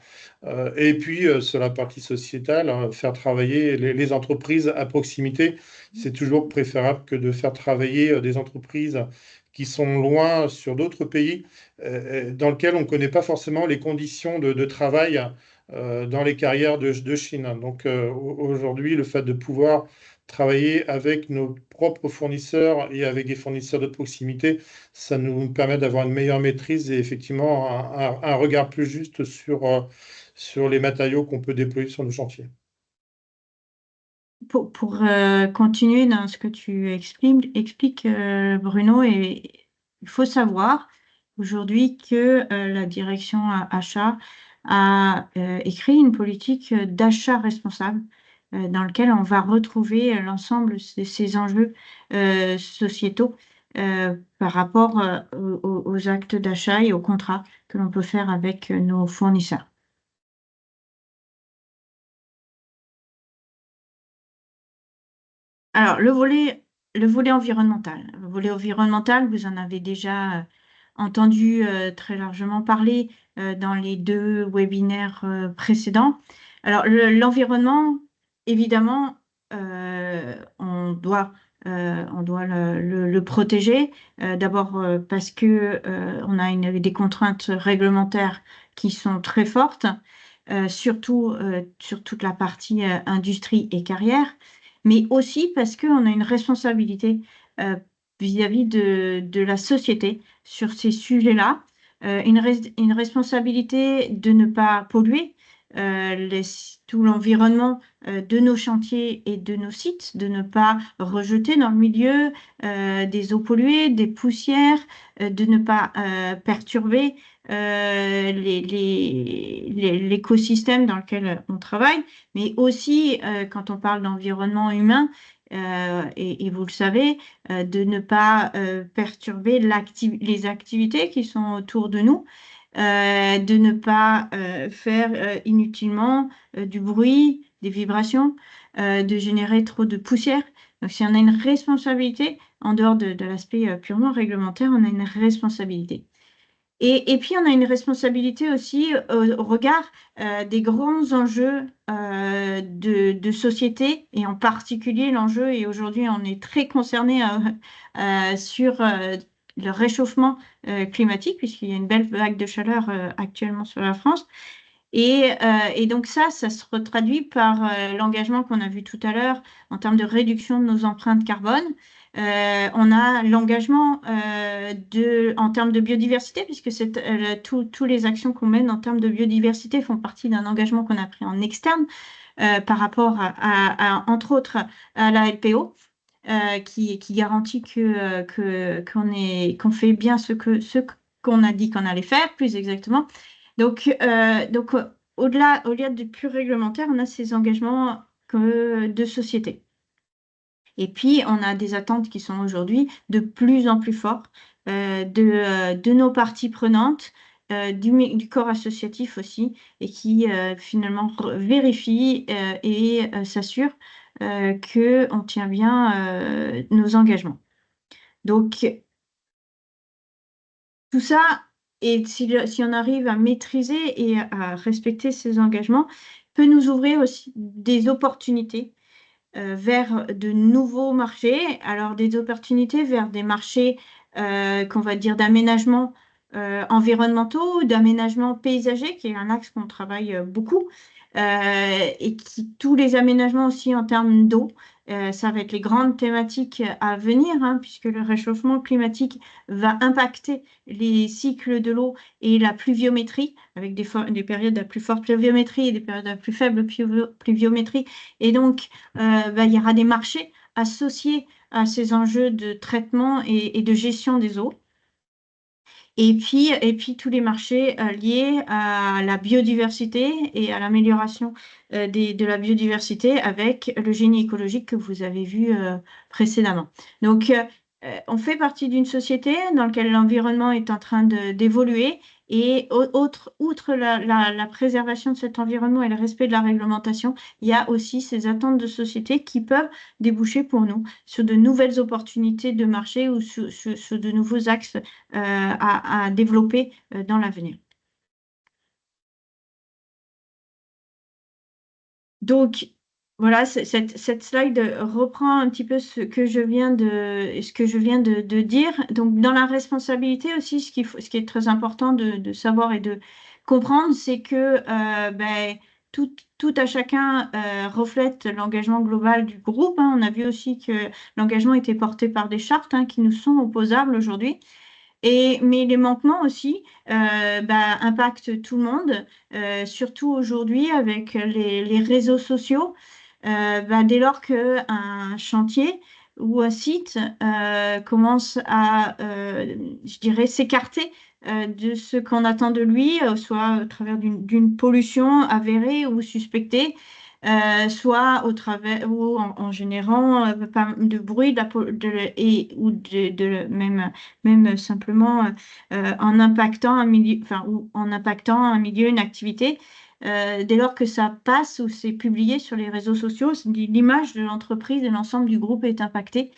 Speaker 2: Et puis, sur la partie sociétale, faire travailler les entreprises à proximité, c'est toujours préférable que de faire travailler des entreprises qui sont loin sur d'autres pays, dans lesquels on ne connaît pas forcément les conditions de travail dans les carrières de Chine. Donc aujourd'hui, le fait de pouvoir travailler avec nos propres fournisseurs et avec des fournisseurs de proximité, ça nous permet d'avoir une meilleure maîtrise et effectivement un regard plus juste sur les matériaux qu'on peut déployer sur nos chantiers.
Speaker 1: Pour continuer dans ce que tu expliques, Bruno, et il faut savoir aujourd'hui que la direction achat a écrit une politique d'achat responsable dans lequel on va retrouver l'ensemble de ces enjeux sociétaux par rapport aux actes d'achat et aux contrats que l'on peut faire avec nos fournisseurs. Alors, le volet environnemental. Le volet environnemental, vous en avez déjà entendu très largement parler dans les deux webinaires précédents. Alors, l'environnement, évidemment, on doit le protéger. D'abord parce que on a des contraintes réglementaires qui sont très fortes, surtout sur toute la partie industrie et carrière, mais aussi parce qu'on a une responsabilité euh, vis-à-vis de la société sur ces sujets-là, une responsabilité de ne pas polluer tout l'environnement de nos chantiers et de nos sites, de ne pas rejeter dans le milieu des eaux polluées, des poussières, de ne pas perturber l'écosystème dans lequel on travaille, mais aussi quand on parle d'environnement humain, et vous le savez, de ne pas perturber les activités qui sont autour de nous, de ne pas faire inutilement du bruit, des vibrations, de générer trop de poussière. Donc, si on a une responsabilité, en dehors de l'aspect purement réglementaire, on a une responsabilité. Et puis, on a une responsabilité aussi au regard des grands enjeux de société, et en particulier l'enjeu, et aujourd'hui, on est très concerné sur le réchauffement climatique, puisqu'il y a une belle vague de chaleur actuellement sur la France. Et donc ça se retraduit par l'engagement qu'on a vu tout à l'heure en termes de réduction de nos empreintes carbone. On a l'engagement en termes de biodiversité, puisque tous les actions qu'on mène en termes de biodiversité font partie d'un engagement qu'on a pris en externe par rapport entre autres, à la LPO. Qui garantit qu'on fait bien ce qu'on a dit qu'on allait faire, plus exactement. Donc au-delà du pur réglementaire, on a ces engagements de société. Et puis, on a des attentes qui sont aujourd'hui de plus en plus fortes de nos parties prenantes, du corps associatif aussi, et qui finalement vérifient et s'assurent qu'on tient bien nos engagements. Donc, tout ça, et si on arrive à maîtriser et à respecter ces engagements, peut nous ouvrir aussi des opportunités vers de nouveaux marchés. Alors, des opportunités vers des marchés qu'on va dire d'aménagement environnementaux, d'aménagement paysager, qui est un axe qu'on travaille beaucoup, et tous les aménagements aussi en termes d'eau. Ça va être les grandes thématiques à venir, hein, puisque le réchauffement climatique va impacter les cycles de l'eau et la pluviométrie, avec des périodes de plus forte pluviométrie et des périodes de plus faible pluviométrie. Et donc, il y aura des marchés associés à ces enjeux de traitement et de gestion des eaux. Et puis tous les marchés liés à la biodiversité et à l'amélioration de la biodiversité avec le génie écologique que vous avez vu précédemment. Donc, on fait partie d'une société dans laquelle l'environnement est en train d'évoluer et outre la préservation de cet environnement et le respect de la réglementation, il y a aussi ces attentes de société qui peuvent déboucher pour nous sur de nouvelles opportunités de marché ou sur de nouveaux axes à développer dans l'avenir. Donc, voilà, cette slide reprend un petit peu ce que je viens de dire. Donc, dans la responsabilité aussi, ce qui est très important de savoir et de comprendre, c'est que tout à chacun reflète l'engagement global du groupe, hein. On a vu aussi que l'engagement était porté par des chartes, hein, qui nous sont opposables aujourd'hui. Mais les manquements aussi impactent tout le monde, surtout aujourd'hui avec les réseaux sociaux. Dès lors qu'un chantier ou un site commence à, je dirais, s'écarter de ce qu'on attend de lui, soit au travers d'une pollution avérée ou suspectée, soit au travers ou en générant pas de bruit même simplement en impactant un milieu, ou en impactant un milieu, une activité. Dès lors que ça passe ou c'est publié sur les réseaux sociaux, l'image de l'entreprise et l'ensemble du groupe est impactée.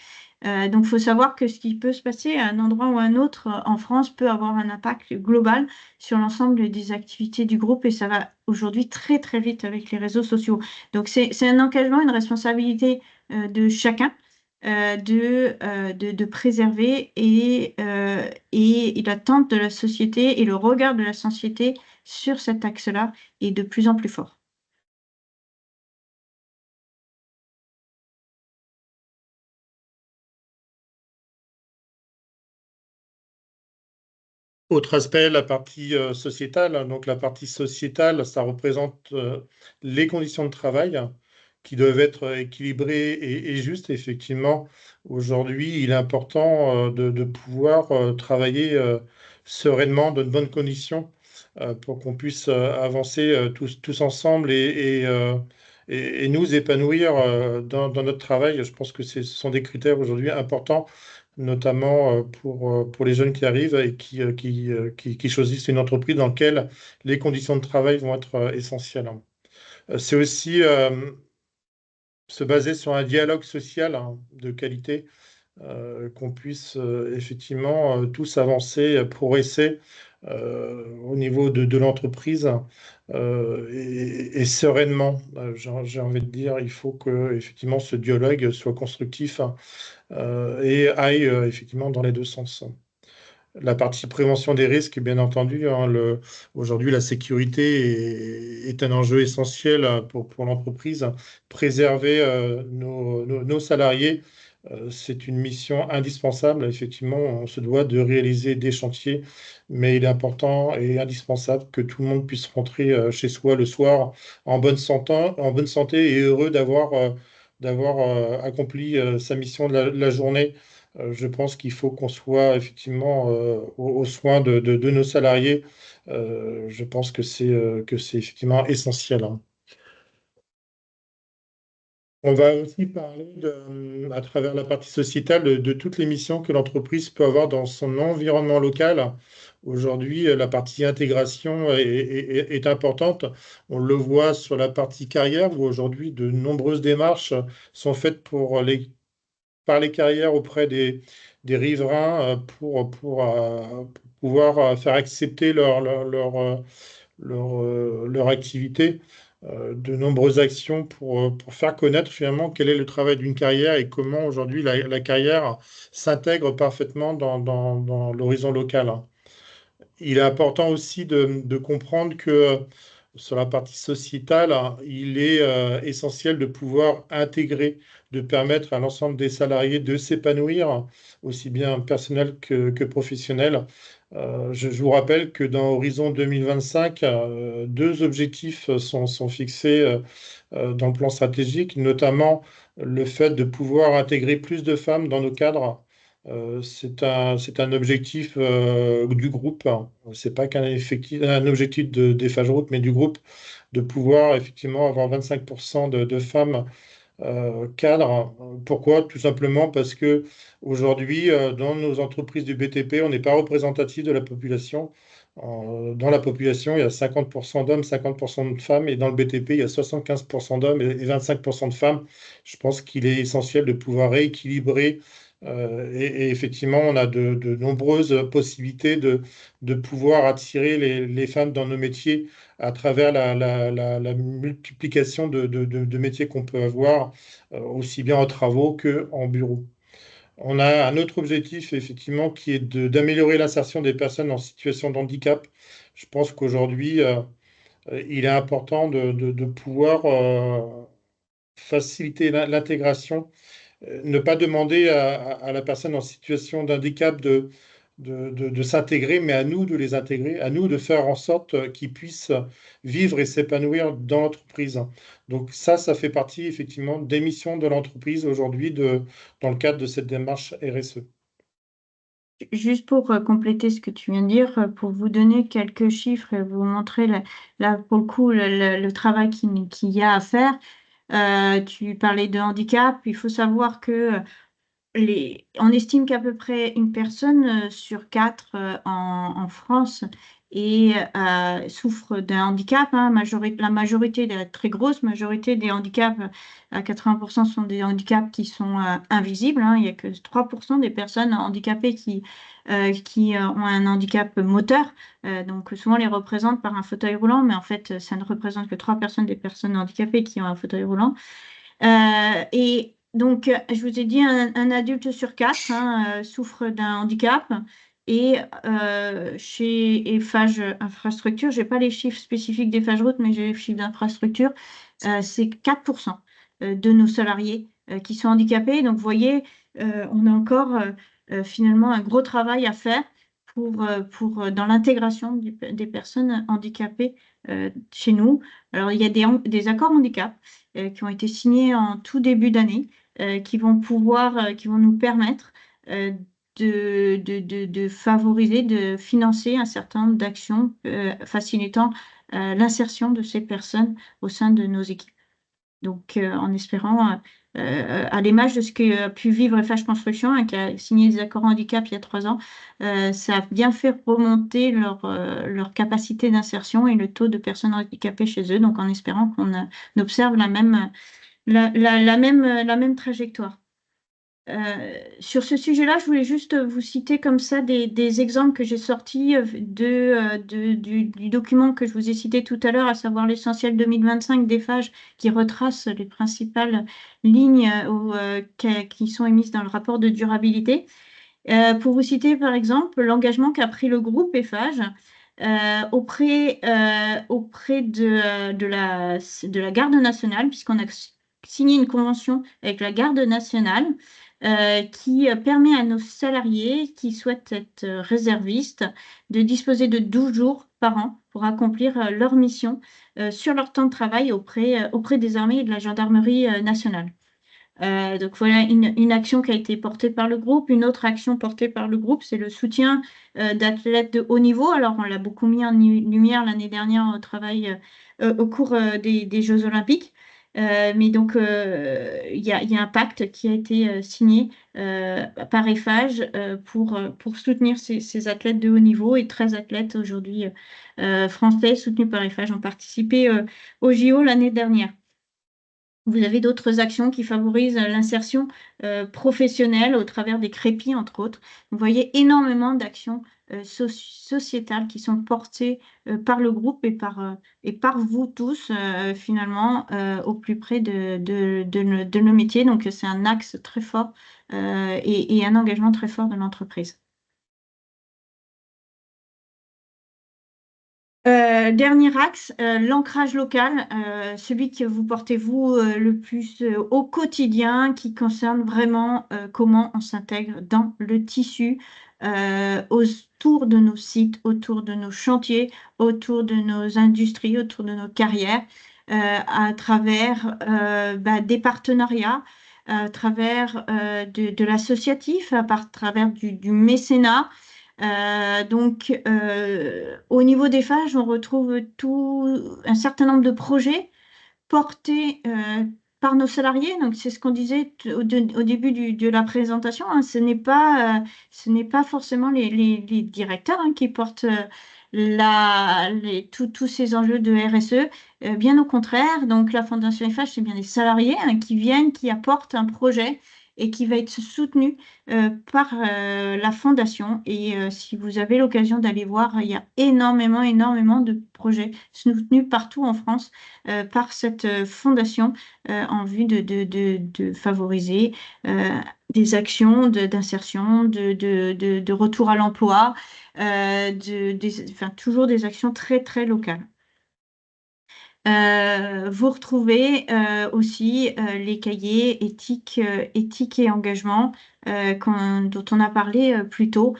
Speaker 1: Donc, il faut savoir que ce qui peut se passer à un endroit ou à un autre en France peut avoir un impact global sur l'ensemble des activités du groupe et ça va aujourd'hui très, très vite avec les réseaux sociaux. Donc, c'est un engagement, une responsabilité de chacun de préserver et l'attente de la société et le regard de la société sur cet axe-là est de plus en plus fort.
Speaker 2: Autre aspect, la partie sociétale. Donc la partie sociétale, ça représente les conditions de travail qui doivent être équilibrées et justes. Effectivement, aujourd'hui, il est important de pouvoir travailler sereinement, dans de bonnes conditions, pour qu'on puisse avancer tous ensemble et nous épanouir dans notre travail. Je pense que ce sont des critères aujourd'hui importants, notamment pour les jeunes qui arrivent et qui choisissent une entreprise dans laquelle les conditions de travail vont être essentielles. C'est aussi se baser sur un dialogue social, hein, de qualité, qu'on puisse effectivement tous avancer, progresser au niveau de l'entreprise et sereinement. J'ai envie de dire, il faut que effectivement ce dialogue soit constructif, hein, et aille effectivement dans les deux sens. La partie prévention des risques, bien entendu, hein, aujourd'hui, la sécurité est un enjeu essentiel pour l'entreprise. Préserver nos salariés C'est une mission indispensable. Effectivement, on se doit de réaliser des chantiers, mais il est important et indispensable que tout le monde puisse rentrer chez soi le soir en bonne santé et heureux d'avoir accompli sa mission de la journée. Je pense qu'il faut qu'on soit effectivement aux soins de nos salariés. Je pense que c'est effectivement essentiel, hein. On va aussi parler à travers la partie sociétale de toutes les missions que l'entreprise peut avoir dans son environnement local. Aujourd'hui, la partie intégration est importante. On le voit sur la partie carrière où aujourd'hui de nombreuses démarches sont faites par les carrières auprès des riverains pour pouvoir faire accepter leur activité, de nombreuses actions pour faire connaître finalement quel est le travail d'une carrière et comment aujourd'hui la carrière s'intègre parfaitement dans l'horizon local, hein. Il est important aussi de comprendre que sur la partie sociétale, hein, il est essentiel de pouvoir intégrer, de permettre à l'ensemble des salariés de s'épanouir, aussi bien personnel que professionnel. Je vous rappelle que dans Horizon 2025, deux objectifs sont fixés dans le plan stratégique, notamment le fait de pouvoir intégrer plus de femmes dans nos cadres. C'est un objectif du groupe, hein. C'est pas un objectif des Group, mais du groupe, de pouvoir effectivement avoir 25% de femmes cadres. Pourquoi? Tout simplement parce que aujourd'hui, dans nos entreprises du BTP, on n'est pas représentatif de la population. Dans la population, il y a 50% d'hommes, 50% de femmes, et dans le BTP, il y a 75% d'hommes et 25% de femmes. Je pense qu'il est essentiel de pouvoir rééquilibrer. Et effectivement, on a de nombreuses possibilités de pouvoir attirer les femmes dans nos métiers à travers la multiplication de métiers qu'on peut avoir, aussi bien en travaux qu'en bureau. On a un autre objectif, effectivement, qui est d'améliorer l'insertion des personnes en situation de handicap. Je pense qu'aujourd'hui, il est important de pouvoir faciliter l'intégration, ne pas demander à la personne en situation d'handicap de s'intégrer, mais à nous de les intégrer, à nous de faire en sorte qu'ils puissent vivre et s'épanouir dans l'entreprise. Donc ça fait partie effectivement des missions de l'entreprise aujourd'hui dans le cadre de cette démarche RSE.
Speaker 1: Juste pour compléter ce que tu viens de dire, pour vous donner quelques chiffres et vous montrer là, pour le coup le travail qu'il y a à faire. Tu parlais de handicap. Il faut savoir que on estime qu'à peu près une personne sur quatre en France souffre d'un handicap, hein. La majorité, la très grosse majorité des handicaps, à 80%, sont des handicaps qui sont invisibles, hein. Il n'y a que 3% des personnes handicapées qui ont un handicap moteur. Donc souvent, on les représente par un fauteuil roulant, mais en fait, ça ne représente que 3% des personnes handicapées qui ont un fauteuil roulant. Et donc, je vous ai dit, un adulte sur quatre, hein, souffre d'un handicap. Et chez Eiffage Infrastructure, je n'ai pas les chiffres spécifiques d'Eiffage Route, mais j'ai les chiffres d'infrastructure, c'est 4% de nos salariés qui sont handicapés. Donc, vous voyez, on a encore finalement un gros travail à faire dans l'intégration des personnes handicapées chez nous. Alors, il y a des accords handicap qui ont été signés en tout début d'année, qui vont nous permettre de favoriser, de financer un certain nombre d'actions facilitant l'insertion de ces personnes au sein de nos équipes. Donc, en espérant, à l'image de ce qu'a pu vivre Eiffage Construction, hein, qui a signé des accords handicap il y a 3 ans, ça a bien fait remonter leur capacité d'insertion et le taux de personnes handicapées chez eux. Donc, en espérant qu'on observe la même trajectoire. Sur ce sujet-là, je voulais juste vous citer comme ça des exemples que j'ai sortis du document que je vous ai cité tout à l'heure, à savoir l'essentiel 2025 d'Eiffage, qui retrace les principales lignes qui sont émises dans le rapport de durabilité. Pour vous citer par exemple l'engagement qu'a pris le groupe Eiffage auprès de la Garde nationale, puisqu'on a signé une convention avec la Garde nationale qui permet à nos salariés qui souhaitent être réservistes de disposer de 12 jours par an pour accomplir leur mission sur leur temps de travail auprès des armées et de la gendarmerie nationale. Donc voilà une action qui a été portée par le groupe. Une autre action portée par le groupe, c'est le soutien d'athlètes de haut niveau. Alors on l'a beaucoup mis en lumière l'année dernière au travail au cours des Jeux Olympiques. Mais donc il y a un pacte qui a été signé par Eiffage pour soutenir ces athlètes de haut niveau, et 13 athlètes aujourd'hui français soutenus par Eiffage ont participé au JO l'année dernière. Vous avez d'autres actions qui favorisent l'insertion professionnelle au travers des crépis, entre autres. Vous voyez énormément d'actions sociétales qui sont portées par le groupe et par vous tous, finalement, au plus près de nos métiers. Donc, c'est un axe très fort et un engagement très fort de l'entreprise. Dernier axe, l'ancrage local, celui que vous portez vous le plus au quotidien, qui concerne vraiment comment on s'intègre dans le tissu, autour de nos sites, autour de nos chantiers, autour de nos industries, autour de nos carrières, à travers des partenariats, à travers de l'associatif, à travers du mécénat. Au niveau des phages, on retrouve un certain nombre de projets portés par nos salariés. Donc, c'est ce qu'on disait au début de la présentation, hein. Ce n'est pas forcément les directeurs qui portent tous ces enjeux de RSE. Bien au contraire, donc la Fondation FH, c'est bien des salariés qui viennent, qui apportent un projet et qui va être soutenu par la Fondation. Et si vous avez l'occasion d'aller voir, il y a énormément de projets soutenus partout en France par cette Fondation en vue de favoriser des actions d'insertion, de retour à l'emploi, toujours des actions très locales. Vous retrouvez aussi les cahiers éthique et engagement dont on a parlé plus tôt,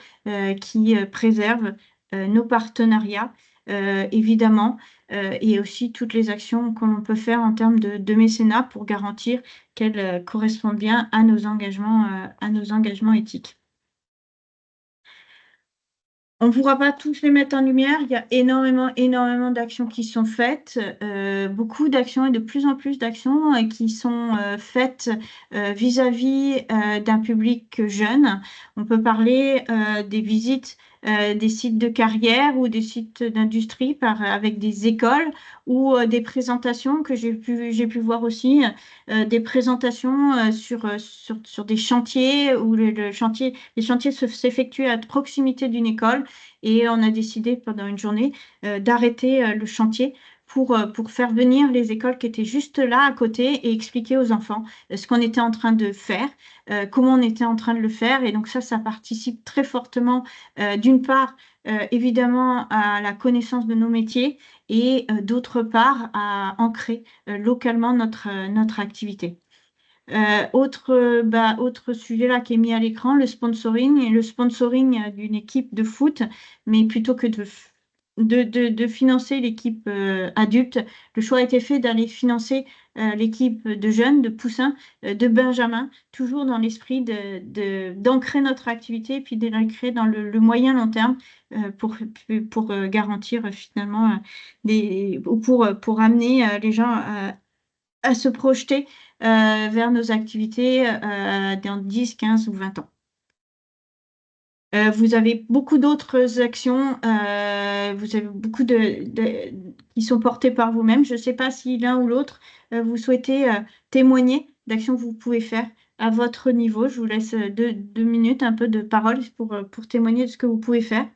Speaker 1: qui préservent nos partenariats, évidemment, et aussi toutes les actions que l'on peut faire en termes de mécénat pour garantir qu'elles correspondent bien à nos engagements éthiques. On ne pourra pas tous les mettre en lumière. Il y a énormément d'actions qui sont faites, beaucoup d'actions et de plus en plus d'actions qui sont faites vis-à-vis d'un public jeune. On peut parler des visites des sites de carrière ou des sites d'industrie avec des écoles ou des présentations que j'ai pu voir aussi, des présentations sur des chantiers où les chantiers s'effectuent à proximité d'une école, et on a décidé pendant une journée d'arrêter le chantier pour faire venir les écoles qui étaient juste là à côté et expliquer aux enfants ce qu'on était en train de faire, comment on était en train de le faire. Et donc ça participe très fortement, d'une part, évidemment, à la connaissance de nos métiers, et d'autre part, à ancrer localement notre activité. Autre sujet là qui est mis à l'écran, le sponsoring d'une équipe de foot, mais plutôt que de financer l'équipe adulte, le choix a été fait d'aller financer l'équipe de jeunes, de poussins, de benjamins, toujours dans l'esprit d'ancrer notre activité, puis de l'ancrer dans le moyen long terme pour garantir finalement pour amener les gens à se projeter vers nos activités dans 10, 15 ou 20 ans. Vous avez beaucoup d'autres actions, vous avez beaucoup qui sont portées par vous-même. Je ne sais pas si l'un ou l'autre, vous souhaitez témoigner d'actions que vous pouvez faire à votre niveau. Je vous laisse 2 minutes, un peu de parole pour témoigner de ce que vous pouvez faire.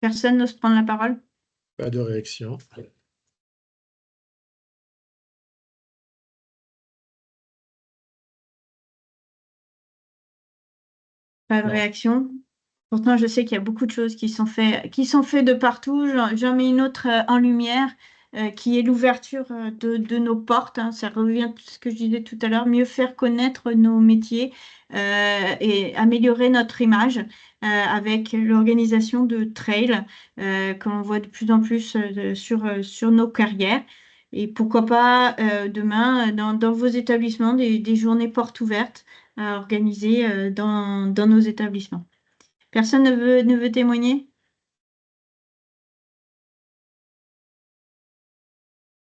Speaker 1: Personne n'ose prendre la parole?
Speaker 2: Pas de réaction.
Speaker 1: Pas de
Speaker 2: Non.
Speaker 1: réaction? Pourtant, je sais qu'il y a beaucoup de choses qui sont faites de partout. J'en mets une autre en lumière, qui est l'ouverture de nos portes, hein. Ça revient à ce que je disais tout à l'heure, mieux faire connaître nos métiers et améliorer notre image avec l'organisation de trails que l'on voit de plus en plus sur nos carrières. Et pourquoi pas demain, dans vos établissements, des journées portes ouvertes à organiser dans nos établissements. Personne ne veut témoigner?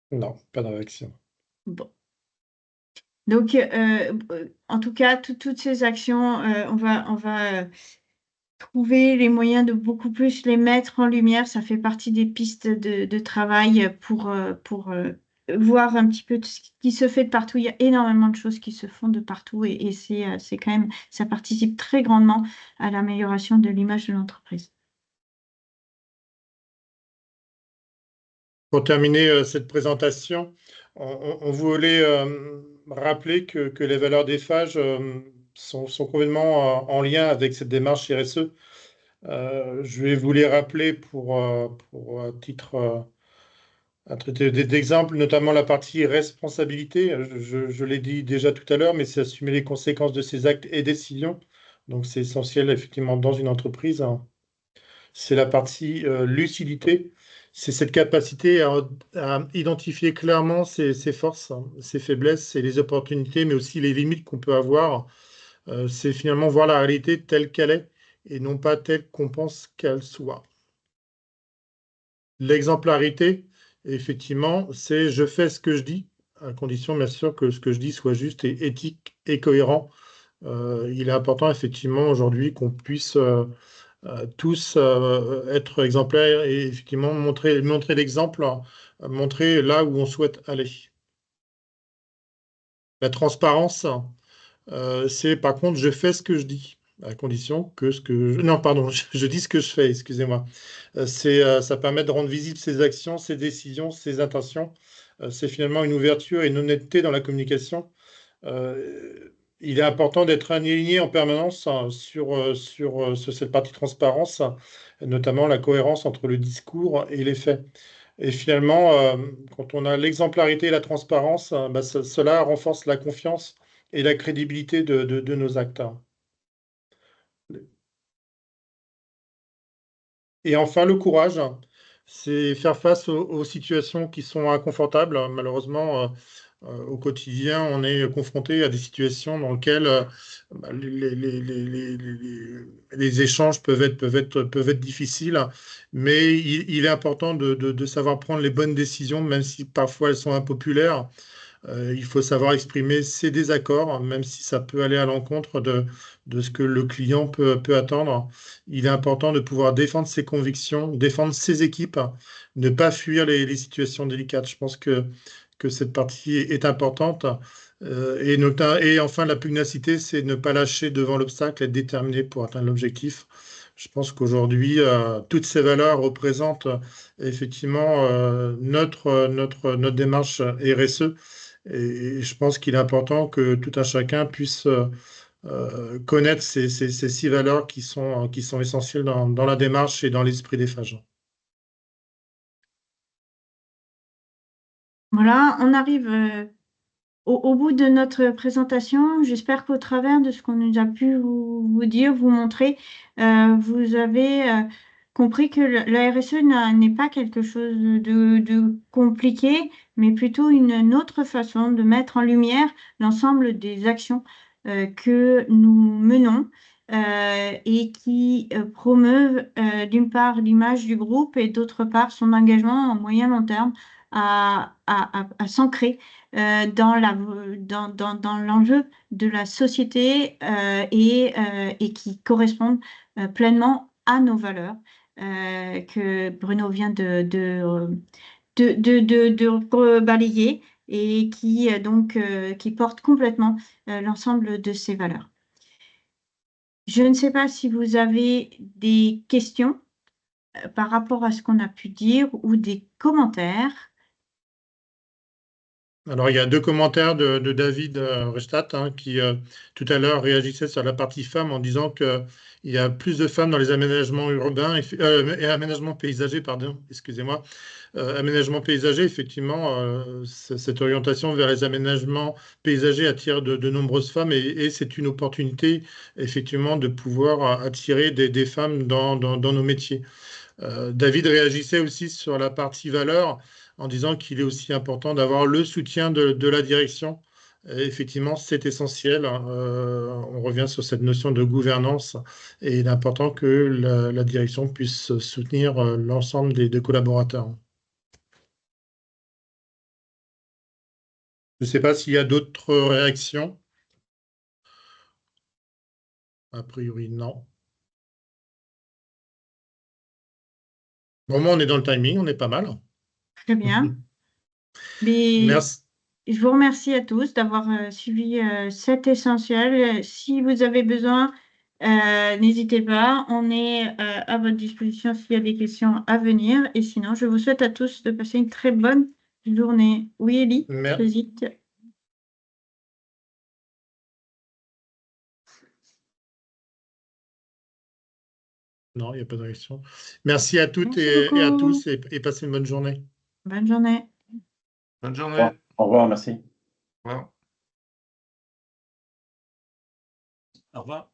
Speaker 2: Non, pas de réaction.
Speaker 1: Bon. Donc, en tout cas, toutes ces actions, on va trouver les moyens de beaucoup plus les mettre en lumière. Ça fait partie des pistes de travail pour voir un petit peu tout ce qui se fait de partout. Il y a énormément de choses qui se font de partout et c'est quand même, ça participe très grandement à l'amélioration de l'image de l'entreprise.
Speaker 2: Pour terminer cette présentation, on voulait rappeler que les valeurs des phages sont complètement en lien avec cette démarche RSE. Je vais vous les rappeler pour un traité d'exemple, notamment la partie responsabilité. Je l'ai dit déjà tout à l'heure, mais c'est assumer les conséquences de ses actes et décisions. Donc c'est essentiel effectivement dans une entreprise, hein. C'est la partie lucidité. C'est cette capacité à identifier clairement ses forces, hein, ses faiblesses et les opportunités, mais aussi les limites qu'on peut avoir. C'est finalement voir la réalité telle qu'elle est et non pas telle qu'on pense qu'elle soit. L'exemplarité, effectivement, c'est je fais ce que je dis, à condition bien sûr que ce que je dis soit juste et éthique et cohérent. Il est important effectivement aujourd'hui qu'on puisse tous être exemplaires et effectivement montrer l'exemple, montrer là où on souhaite aller. La transparence, c'est par contre, je fais ce que je dis, à condition que ce que je... Non, pardon, je dis ce que je fais, excusez-moi. Ça permet de rendre visibles ses actions, ses décisions, ses intentions. C'est finalement une ouverture et une honnêteté dans la communication. Il est important d'être aligné en permanence hein, sur cette partie transparence, notamment la cohérence entre le discours et les faits. Et finalement, quand on a l'exemplarité et la transparence, bah, cela renforce la confiance et la crédibilité de nos actes. Et enfin, le courage, c'est faire face aux situations qui sont inconfortables. Malheureusement, au quotidien, on est confronté à des situations dans lesquelles bah, les échanges peuvent être difficiles, mais il est important de savoir prendre les bonnes décisions, même si parfois elles sont impopulaires. Il faut savoir exprimer ses désaccords, même si ça peut aller à l'encontre de ce que le client peut attendre. Il est important de pouvoir défendre ses convictions, défendre ses équipes, ne pas fuir les situations délicates. Je pense que cette partie est importante. Et enfin, la pugnacité, c'est ne pas lâcher devant l'obstacle, être déterminé pour atteindre l'objectif. Je pense qu'aujourd'hui, toutes ces valeurs représentent effectivement notre démarche RSE. Et je pense qu'il est important que tout un chacun puisse connaître ces 6 valeurs qui sont essentielles dans la démarche et dans l'esprit des phages.
Speaker 1: Voilà, on arrive au bout de notre présentation. J'espère qu'au travers de ce qu'on nous a pu vous dire, vous montrer, vous avez compris que la RSE n'est pas quelque chose de compliqué, mais plutôt une autre façon de mettre en lumière l'ensemble des actions que nous menons. Et qui promeuvent d'une part l'image du groupe et d'autre part son engagement en moyen long terme à s'ancrer dans l'enjeu de la société et qui correspondent pleinement à nos valeurs que Bruno vient de balayer et qui portent complètement l'ensemble de ces valeurs. Je ne sais pas si vous avez des questions par rapport à ce qu'on a pu dire ou des commentaires.
Speaker 2: Alors, il y a 2 commentaires de David Reichstadt, hein, qui tout à l'heure réagissait sur la partie femmes en disant qu'il y a plus de femmes dans les aménagements urbains et aménagements paysagers, pardon, excusez-moi. Aménagement paysager, effectivement, cette orientation vers les aménagements paysagers attire de nombreuses femmes et c'est une opportunité, effectivement, de pouvoir attirer des femmes dans nos métiers. David réagissait aussi sur la partie valeur en disant qu'il est aussi important d'avoir le soutien de la direction. Et effectivement, c'est essentiel. On revient sur cette notion de gouvernance et il est important que la direction puisse soutenir l'ensemble des collaborateurs. Je ne sais pas s'il y a d'autres réactions. A priori, non. Bon, moi, on est dans le timing, on est pas mal.
Speaker 1: Très bien. Mais
Speaker 2: Merci.
Speaker 1: je vous remercie à tous d'avoir suivi cet essentiel. Si vous avez besoin, n'hésitez pas. On est à votre disposition s'il y a des questions à venir. Et sinon, je vous souhaite à tous de passer une très bonne journée. Oui, Elie,
Speaker 2: Mer-
Speaker 1: hésite.
Speaker 2: Non, il n'y a pas de réaction. Merci à toutes
Speaker 1: Merci
Speaker 2: et à
Speaker 1: beaucoup.
Speaker 2: tous et passez une bonne journée.
Speaker 1: Bonne journée.
Speaker 4: Bonne journée.
Speaker 5: Au revoir, merci.
Speaker 4: Au revoir.
Speaker 5: Au revoir.